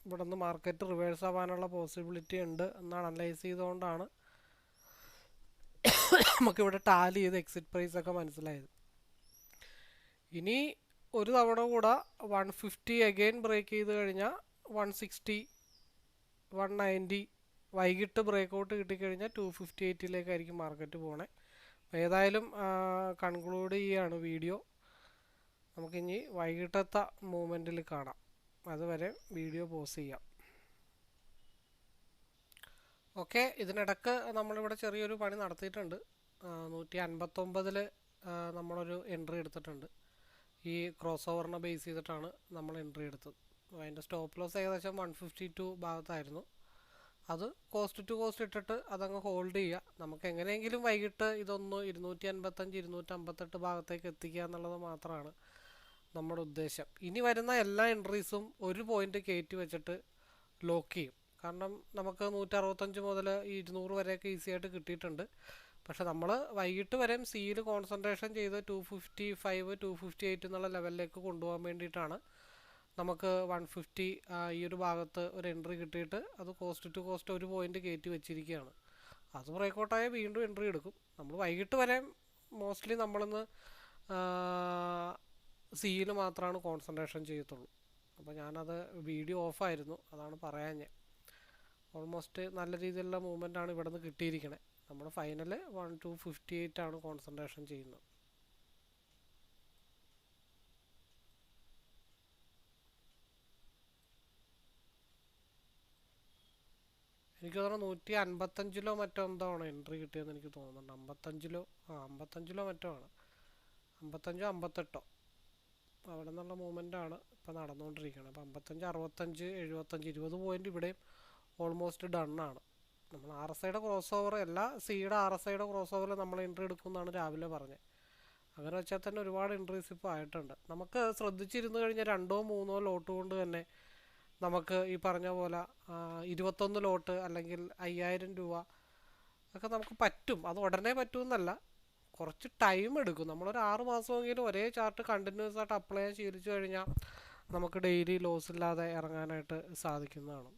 ഇവിടെ നിന്ന് മാർക്കറ്റ് റിവേഴ്സ് ആവാനുള്ള പോസിബിലിറ്റി ഉണ്ട് എന്നാണ് അനലൈസ് ചെയ്തുകൊണ്ടാണ് നമുക്കിവിടെ ടാലി ചെയ്ത് എക്സിറ്റ് പ്രൈസ് ഒക്കെ മനസ്സിലായത്. ഇനി ഒരു തവണ കൂടെ 150 അഗെയിൻ ബ്രേക്ക് ചെയ്ത് കഴിഞ്ഞാൽ 160, 190 വൈകിട്ട് ബ്രേക്ക് ഔട്ട് കിട്ടിക്കഴിഞ്ഞാൽ 258ലേക്കായിരിക്കും മാർക്കറ്റ് പോകണേ. അപ്പോൾ ഏതായാലും കൺക്ലൂഡ് ചെയ്യുകയാണ് വീഡിയോ. നമുക്കിനി വൈകിട്ടത്തെ മൂവ്മെൻറ്റിൽ കാണാം. അതുവരെ വീഡിയോ പോസ് ചെയ്യാം. ഓക്കെ, ഇതിനിടക്ക് നമ്മളിവിടെ ചെറിയൊരു പണി നടത്തിയിട്ടുണ്ട്. 159 നമ്മളൊരു എൻട്രി എടുത്തിട്ടുണ്ട്. ഈ ക്രോസ് ഓവറിനെ ബേസ് ചെയ്തിട്ടാണ് നമ്മൾ എൻട്രി എടുത്തത്. അതിൻ്റെ സ്റ്റോപ്പ് ലോസ് ഏകദേശം 152 ഭാഗത്തായിരുന്നു. അത് കോസ്റ്റ് ടു കോസ്റ്റ് ഇട്ടിട്ട് അതങ്ങ് ഹോൾഡ് ചെയ്യുക. നമുക്ക് എങ്ങനെയെങ്കിലും വൈകിട്ട് ഇതൊന്ന് 255 258 ഭാഗത്തേക്ക് എത്തിക്കുക എന്നുള്ളത് മാത്രമാണ് നമ്മുടെ ഉദ്ദേശം. ഇനി വരുന്ന എല്ലാ എൻട്രീസും ഒരു പോയിന്റ് കയറ്റി വെച്ചിട്ട് ലോക്ക് ചെയ്യും. കാരണം നമുക്ക് 165 മുതൽ 200 വരെയൊക്കെ ഈസി ആയിട്ട് കിട്ടിയിട്ടുണ്ട്. പക്ഷെ നമ്മൾ വൈകിട്ട് വരെയും സിയിൽ കോൺസെൻട്രേഷൻ ചെയ്ത് 255 258 എന്നുള്ള ലെവലിലേക്ക് കൊണ്ടുപോകാൻ വേണ്ടിയിട്ടാണ് നമുക്ക് 150 ഈ ഒരു ഭാഗത്ത് ഒരു എൻട്രി കിട്ടിയിട്ട് അത് കോസ്റ്റ് ടു കോസ്റ്റ് ഒരു പോയിന്റ് കയറ്റി വെച്ചിരിക്കുകയാണ്. അത് ബ്രേക്കൗട്ടായ വീണ്ടും എൻട്രി എടുക്കും. നമ്മൾ വൈകിട്ട് വരെ മോസ്റ്റ്ലി നമ്മളിന്ന് സിയിൽ മാത്രമാണ് കോൺസെൻട്രേഷൻ ചെയ്യത്തുള്ളൂ. അപ്പോൾ ഞാനത് വീഡിയോ ഓഫായിരുന്നു, അതാണ് പറയാൻ ഞാൻ. ഓൾമോസ്റ്റ് നല്ല രീതിയിലുള്ള മൂവ്മെൻ്റ് ആണ് ഇവിടെ നിന്ന് കിട്ടിയിരിക്കണേ. നമ്മൾ ഫൈനൽ 1258 ആണ് കോൺസെൻട്രേഷൻ ചെയ്യുന്നത്. എനിക്ക് തോന്നുന്നു 155 മറ്റോ എന്തോ ആണ് എൻട്രി കിട്ടിയതെന്ന് എനിക്ക് തോന്നുന്നുണ്ട്. 55 മറ്റോ ആണ്, 55 58 അവിടെ നിന്നുള്ള മൂവ്മെൻ്റാണ് ഇപ്പോൾ നടന്നുകൊണ്ടിരിക്കുന്നത്. അപ്പോൾ 55 65 75 20 പോയിൻ്റ് ഇവിടെയും ഓൾമോസ്റ്റ് ഡണ്ണാണ്. നമ്മൾ RSIയുടെ ക്രോസ് ഓവർ എല്ലാ സിയുടെ RSIയുടെ ക്രോസ് ഓവറിൽ നമ്മൾ എൻട്രി എടുക്കുമെന്നാണ് രാവിലെ പറഞ്ഞത്. അങ്ങനെ വെച്ചാൽ തന്നെ ഒരുപാട് എൻട്രീസ് ഇപ്പോൾ ആയിട്ടുണ്ട്. നമുക്ക് ശ്രദ്ധിച്ചിരുന്നു കഴിഞ്ഞാൽ 2 3 ലോട്ട് കൊണ്ട് തന്നെ നമുക്ക് ഈ പറഞ്ഞ പോലെ 21 ലോട്ട് അല്ലെങ്കിൽ 5000 രൂപ ഒക്കെ നമുക്ക് പറ്റും. അത് ഉടനെ പറ്റുമെന്നല്ല, കുറച്ച് ടൈം എടുക്കും. നമ്മളൊരു 6 മാസമെങ്കിലും ഒരേ ചാർട്ട് കണ്ടിന്യൂസ് ആയിട്ട് അപ്ലൈ ചെയ്യാൻ ശീലിച്ചു കഴിഞ്ഞാൽ നമുക്ക് ഡെയിലി ലോസ് ഇല്ലാതെ ഇറങ്ങാനായിട്ട് സാധിക്കുന്നതാണ്.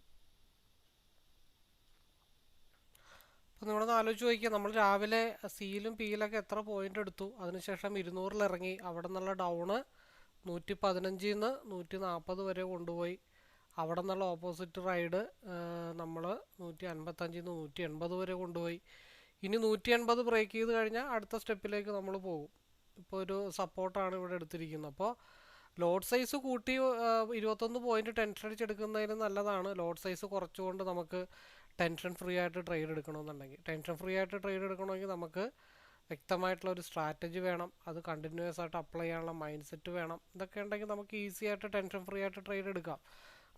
അപ്പോൾ നിങ്ങളൊന്ന് ആലോചിച്ച് നോക്കിയാൽ, നമ്മൾ രാവിലെ സിയിലും പിയിലൊക്കെ എത്ര പോയിന്റ് എടുത്തു, അതിനുശേഷം 200 ഇറങ്ങി, അവിടെ നിന്നുള്ള ഡൗണ് 115 നിന്ന് 140 വരെ കൊണ്ടുപോയി. അവിടെ നിന്നുള്ള ഓപ്പോസിറ്റ് റൈഡ് നമ്മൾ 155 നിന്ന് 180 വരെ കൊണ്ടുപോയി. ഇനി 180 ബ്രേക്ക് ചെയ്ത് കഴിഞ്ഞാൽ അടുത്ത സ്റ്റെപ്പിലേക്ക് നമ്മൾ പോകും. ഇപ്പോൾ ഒരു സപ്പോർട്ടാണ് ഇവിടെ എടുത്തിരിക്കുന്നത്. അപ്പോൾ ലോഡ് സൈസ് കൂട്ടി 21 പോയിന്റ് ടെൻഷൻ അടിച്ചെടുക്കുന്നതിന് നല്ലതാണ്. ലോഡ് സൈസ് കുറച്ചുകൊണ്ട് നമുക്ക് ടെൻഷൻ ഫ്രീ ആയിട്ട് ട്രേഡ് എടുക്കണമെന്നുണ്ടെങ്കിൽ, നമുക്ക് വ്യക്തമായിട്ടുള്ള ഒരു സ്ട്രാറ്റജി വേണം. അത് കണ്ടിന്യൂസ് ആയിട്ട് അപ്ലൈ ചെയ്യാനുള്ള മൈൻഡ് സെറ്റ് വേണം. ഇതൊക്കെ ഉണ്ടെങ്കിൽ നമുക്ക് ഈസി ആയിട്ട് ടെൻഷൻ ഫ്രീ ആയിട്ട് ട്രേഡ് എടുക്കാം.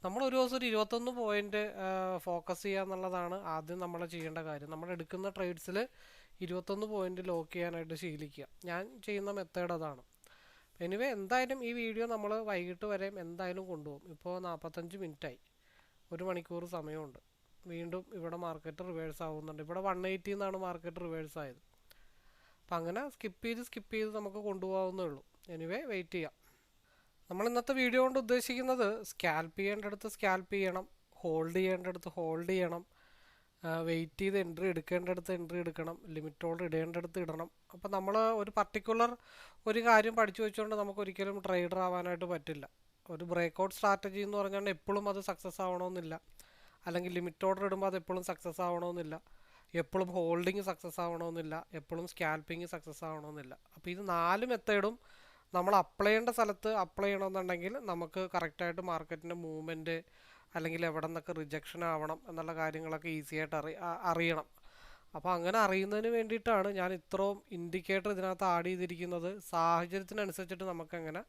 നമ്മൾ ഒരു ദിവസം ഒരു 21 പോയിന്റ് ഫോക്കസ് ചെയ്യുക എന്നുള്ളതാണ് ആദ്യം നമ്മൾ ചെയ്യേണ്ട കാര്യം. നമ്മൾ എടുക്കുന്ന ട്രേഡ്സിൽ 21 പോയിന്റ് ലോക്ക് ചെയ്യാനായിട്ട് ശീലിക്കുക. ഞാൻ ചെയ്യുന്ന മെത്തേഡ് അതാണ്. എനിവേ, എന്തായാലും ഈ വീഡിയോ നമ്മൾ വൈകിട്ട് വരെ എന്തായാലും കൊണ്ടുപോകും. ഇപ്പോൾ 45 മിനിറ്റായി, 1 മണിക്കൂർ സമയമുണ്ട്. വീണ്ടും ഇവിടെ മാർക്കറ്റ് റിവേഴ്സ് ആവുന്നുണ്ട്. ഇവിടെ 180 എന്നാണ് മാർക്കറ്റ് റിവേഴ്സ് ആയത്. അപ്പം അങ്ങനെ സ്കിപ്പ് ചെയ്ത് നമുക്ക് കൊണ്ടുപോകാവുന്നേ ഉള്ളൂ. എനിവേ, വെയിറ്റ് ചെയ്യാം. നമ്മൾ ഇന്നത്തെ വീഡിയോ കൊണ്ട് ഉദ്ദേശിക്കുന്നത്, സ്കാൽപ്പ് ചെയ്യേണ്ടടുത്ത് സ്കാൽപ്പ് ചെയ്യണം, ഹോൾഡ് ചെയ്യേണ്ടടുത്ത് ഹോൾഡ് ചെയ്യണം, വെയിറ്റ് ചെയ്ത് എൻട്രി എടുക്കേണ്ടടുത്ത് എൻട്രി എടുക്കണം, ലിമിറ്റ് ഓർഡർ ഇടേണ്ടടുത്ത് ഇടണം. അപ്പോൾ നമ്മൾ ഒരു പർട്ടിക്കുലർ ഒരു കാര്യം പഠിച്ചു വെച്ചുകൊണ്ട് നമുക്ക് ഒരിക്കലും ട്രേഡർ ആവാനായിട്ട് പറ്റില്ല. ഒരു ബ്രേക്ക്ഔട്ട് സ്ട്രാറ്റജി എന്ന് പറഞ്ഞാൽ എപ്പോഴും അത് സക്സസ് ആവണമെന്നില്ല, അല്ലെങ്കിൽ ലിമിറ്റ് ഓർഡർ ഇടുമ്പോൾ അത് എപ്പോഴും സക്സസ് ആവണമെന്നില്ല, എപ്പോഴും ഹോൾഡിങ് സക്സസ് ആവണമെന്നില്ല, എപ്പോഴും സ്കാൽപ്പിങ് സക്സസ് ആവണമെന്നില്ല. അപ്പോൾ ഇത് 4 മെത്തേഡും നമ്മൾ അപ്ലൈ ചെയ്യേണ്ട സ്ഥലത്ത് അപ്ലൈ ചെയ്യണമെന്നുണ്ടെങ്കിൽ നമുക്ക് കറക്റ്റായിട്ട് മാർക്കറ്റിൻ്റെ മൂവ്മെൻറ്റ് അല്ലെങ്കിൽ എവിടെ നിന്നൊക്കെ റിജക്ഷൻ ആവണം എന്നുള്ള കാര്യങ്ങളൊക്കെ ഈസി ആയിട്ട് അറിയണം. അപ്പോൾ അങ്ങനെ അറിയുന്നതിന് വേണ്ടിയിട്ടാണ് ഞാൻ ഇത്രയും ഇൻഡിക്കേറ്റർ ഇതിനകത്ത് ആഡ് ചെയ്തിരിക്കുന്നത്. സാഹചര്യത്തിനനുസരിച്ചിട്ട് നമുക്കങ്ങനെ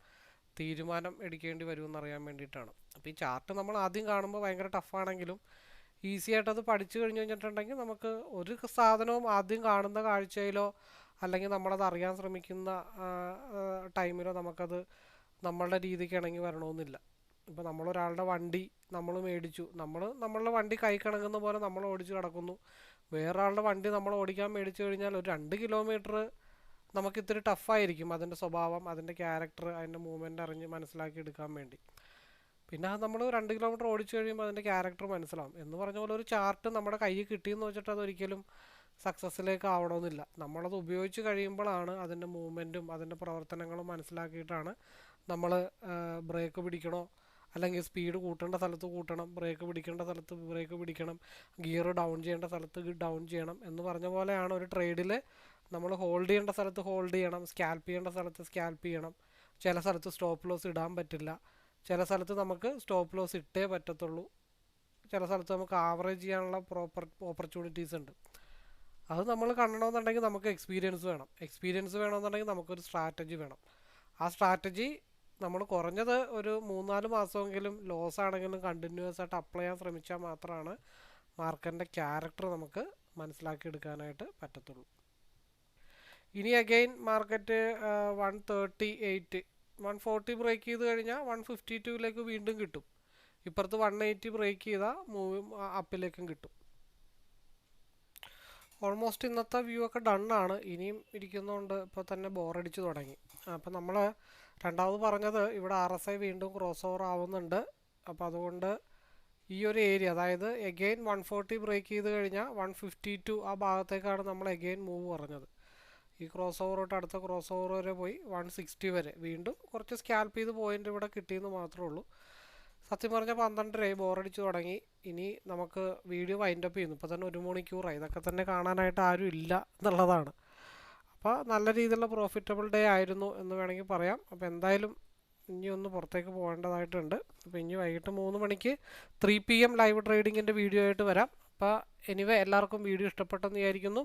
തീരുമാനം എടുക്കേണ്ടി വരുമെന്ന് അറിയാൻ വേണ്ടിയിട്ടാണ്. അപ്പോൾ ഈ ചാർട്ട് നമ്മൾ ആദ്യം കാണുമ്പോൾ ഭയങ്കര ടഫാണെങ്കിലും ഈസി ആയിട്ട് അത് പഠിച്ചു കഴിഞ്ഞ് കഴിഞ്ഞിട്ടുണ്ടെങ്കിൽ നമുക്ക് ഒരു സാധനവും ആദ്യം കാണുന്ന കാഴ്ചയിലോ അല്ലെങ്കിൽ നമ്മളത് അറിയാൻ ശ്രമിക്കുന്ന ടൈമിലോ നമുക്കത് നമ്മളുടെ രീതിക്ക് ഇണങ്ങി വരണമെന്നില്ല. ഇപ്പോൾ നമ്മളൊരാളുടെ വണ്ടി നമ്മൾ മേടിച്ചു, നമ്മളുടെ വണ്ടി കൈ കിണങ്ങുന്ന പോലെ നമ്മൾ ഓടിച്ച് കിടക്കുന്നു. വേറൊരാളുടെ വണ്ടി നമ്മൾ ഓടിക്കാൻ മേടിച്ചു കഴിഞ്ഞാൽ ഒരു 2 കിലോമീറ്റർ നമുക്കിത്തിരി ടഫായിരിക്കും അതിൻ്റെ സ്വഭാവം, അതിൻ്റെ ക്യാരക്ടർ, അതിൻ്റെ മൂവ്മെൻറ്റ് അറിഞ്ഞ് മനസ്സിലാക്കി എടുക്കാൻ വേണ്ടി. പിന്നെ അത് നമ്മൾ 2 കിലോമീറ്റർ ഓടിച്ചു കഴിയുമ്പോൾ അതിൻ്റെ ക്യാരക്ടർ മനസ്സിലാവും. എന്ന് പറഞ്ഞ പോലെ ഒരു ചാർട്ട് നമ്മുടെ കയ്യിൽ കിട്ടിയെന്ന് വെച്ചിട്ട് അതൊരിക്കലും സക്സസ്സിലേക്ക് ആവണമെന്നില്ല. നമ്മളത് ഉപയോഗിച്ച് കഴിയുമ്പോഴാണ് അതിൻ്റെ മൂവ്മെൻറ്റും അതിൻ്റെ പ്രവർത്തനങ്ങളും മനസ്സിലാക്കിയിട്ടാണ് നമ്മൾ ബ്രേക്ക് പിടിക്കണോ അല്ലെങ്കിൽ സ്പീഡ് കൂട്ടേണ്ട സ്ഥലത്ത് കൂട്ടണം, ബ്രേക്ക് പിടിക്കേണ്ട സ്ഥലത്ത് ബ്രേക്ക് പിടിക്കണം, ഗിയർ ഡൗൺ ചെയ്യേണ്ട സ്ഥലത്ത് ഡൗൺ ചെയ്യണം എന്ന് പറഞ്ഞ പോലെയാണ് ഒരു ട്രേഡിൽ നമ്മൾ ഹോൾഡ് ചെയ്യേണ്ട സ്ഥലത്ത് ഹോൾഡ് ചെയ്യണം, സ്കാൽപ്പ് ചെയ്യേണ്ട സ്ഥലത്ത് സ്കാൽപ്പ് ചെയ്യണം. ചില സ്ഥലത്ത് സ്റ്റോപ്പ് ലോസ് ഇടാൻ പറ്റില്ല, ചില സ്ഥലത്ത് നമുക്ക് സ്റ്റോപ്പ് ലോസ് ഇട്ടേ പറ്റത്തുള്ളൂ, ചില സ്ഥലത്ത് നമുക്ക് ആവറേജ് ചെയ്യാനുള്ള ഓപ്പർച്യൂണിറ്റീസ് ഉണ്ട്. അത് നമ്മൾ കാണണമെന്നുണ്ടെങ്കിൽ നമുക്ക് എക്സ്പീരിയൻസ് വേണം. എക്സ്പീരിയൻസ് വേണമെന്നുണ്ടെങ്കിൽ നമുക്കൊരു സ്ട്രാറ്റജി വേണം. ആ സ്ട്രാറ്റജി നമ്മൾ കുറഞ്ഞത് ഒരു 3-4 മാസമെങ്കിലും ലോസ് ആണെങ്കിലും കണ്ടിന്യൂസ് ആയിട്ട് അപ്ലൈ ചെയ്യാൻ ശ്രമിച്ചാൽ മാത്രമാണ് മാർക്കറ്റിൻ്റെ ക്യാരക്ടർ നമുക്ക് മനസ്സിലാക്കിയെടുക്കാനായിട്ട് പറ്റത്തുള്ളൂ. ഇനി അഗെയിൻ മാർക്കറ്റ് 138 140 ബ്രേക്ക് ചെയ്ത് കഴിഞ്ഞാൽ 152ലേക്ക് വീണ്ടും കിട്ടും. ഇപ്പുറത്ത് 180 ബ്രേക്ക് ചെയ്താൽ അപ്പിലേക്കും കിട്ടും. ഓൾമോസ്റ്റ് ഇന്നത്തെ വ്യൂ ഒക്കെ ഡണ്ണാണ്. ഇനിയും ഇരിക്കുന്നതുകൊണ്ട് ഇപ്പോൾ തന്നെ ബോറടിച്ച് തുടങ്ങി. അപ്പോൾ നമ്മൾ രണ്ടാമത് പറഞ്ഞത് ഇവിടെ RSI വീണ്ടും ക്രോസ് ഓവർ ആവുന്നുണ്ട്. അപ്പോൾ അതുകൊണ്ട് ഈ ഒരു ഏരിയ, അതായത് എഗെയിൻ 140 ബ്രേക്ക് ചെയ്ത് കഴിഞ്ഞാൽ 152 ആ ഭാഗത്തേക്കാണ് നമ്മൾ എഗെയിൻ മൂവ് പറഞ്ഞത്. ഈ ക്രോസ് ഓവർ തൊട്ട് അടുത്ത ക്രോസ് ഓവർ വരെ പോയി 160 വരെ വീണ്ടും കുറച്ച് സ്കാൽപ്പ് ചെയ്ത് പോയിൻ്റ് ഇവിടെ കിട്ടിയെന്ന് മാത്രമേ ഉള്ളൂ. സത്യം പറഞ്ഞാൽ 12:30 ബോറടിച്ച് തുടങ്ങി. ഇനി നമുക്ക് വീഡിയോ വൈൻഡപ്പ് ചെയ്യുന്നു. ഇപ്പോൾ തന്നെ 1 മണിക്കൂറായി. ഇതൊക്കെ തന്നെ കാണാനായിട്ട് ആരും ഇല്ല എന്നുള്ളതാണ്. അപ്പോൾ നല്ല രീതിയിലുള്ള പ്രോഫിറ്റബിൾ ഡേ ആയിരുന്നു എന്ന് വേണമെങ്കിൽ പറയാം. അപ്പോൾ എന്തായാലും ഇനി ഒന്ന് പുറത്തേക്ക് പോകേണ്ടതായിട്ടുണ്ട്. അപ്പോൾ ഇനി വൈകിട്ട് 3 മണിക്ക് 3 PM ലൈവ് ട്രേഡിങ്ങിൻ്റെ വീഡിയോ ആയിട്ട് വരാം. അപ്പോൾ എനിവേ എല്ലാവർക്കും വീഡിയോ ഇഷ്ടപ്പെട്ടെന്ന് വിചാരിക്കുന്നു.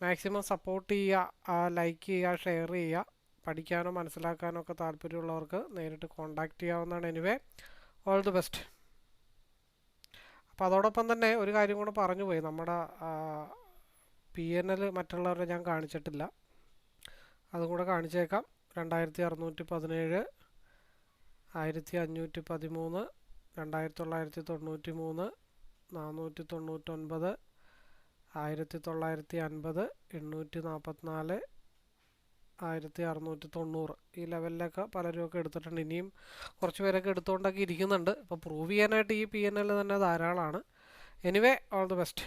മാക്സിമം സപ്പോർട്ട് ചെയ്യുക, ലൈക്ക് ചെയ്യുക, ഷെയർ ചെയ്യുക. പഠിക്കാനോ മനസ്സിലാക്കാനോ ഒക്കെ താല്പര്യമുള്ളവർക്ക് നേരിട്ട് കോൺടാക്റ്റ് ചെയ്യാവുന്നതാണ്. Anyway all the best. അപ്പോൾ അതോടൊപ്പം തന്നെ ഒരു കാര്യം കൂടെ പറഞ്ഞു പോയി. നമ്മുടെ PNL മറ്റുള്ളവരെ ഞാൻ കാണിച്ചിട്ടില്ല. അതും കൂടെ കാണിച്ചേക്കാം. 2617, 1513, 2993, 499, 1950, 844, 1690 ഈ ലെവലിലൊക്കെ പലരുമൊക്കെ എടുത്തിട്ടുണ്ട്. ഇനിയും കുറച്ച് പേരൊക്കെ എടുത്തുകൊണ്ടൊക്കെ ഇരിക്കുന്നുണ്ട്. ഇപ്പോൾ പ്രൂവ് ചെയ്യാനായിട്ട് ഈ PNL തന്നെ ധാരാളമാണ്. Anyway all the best.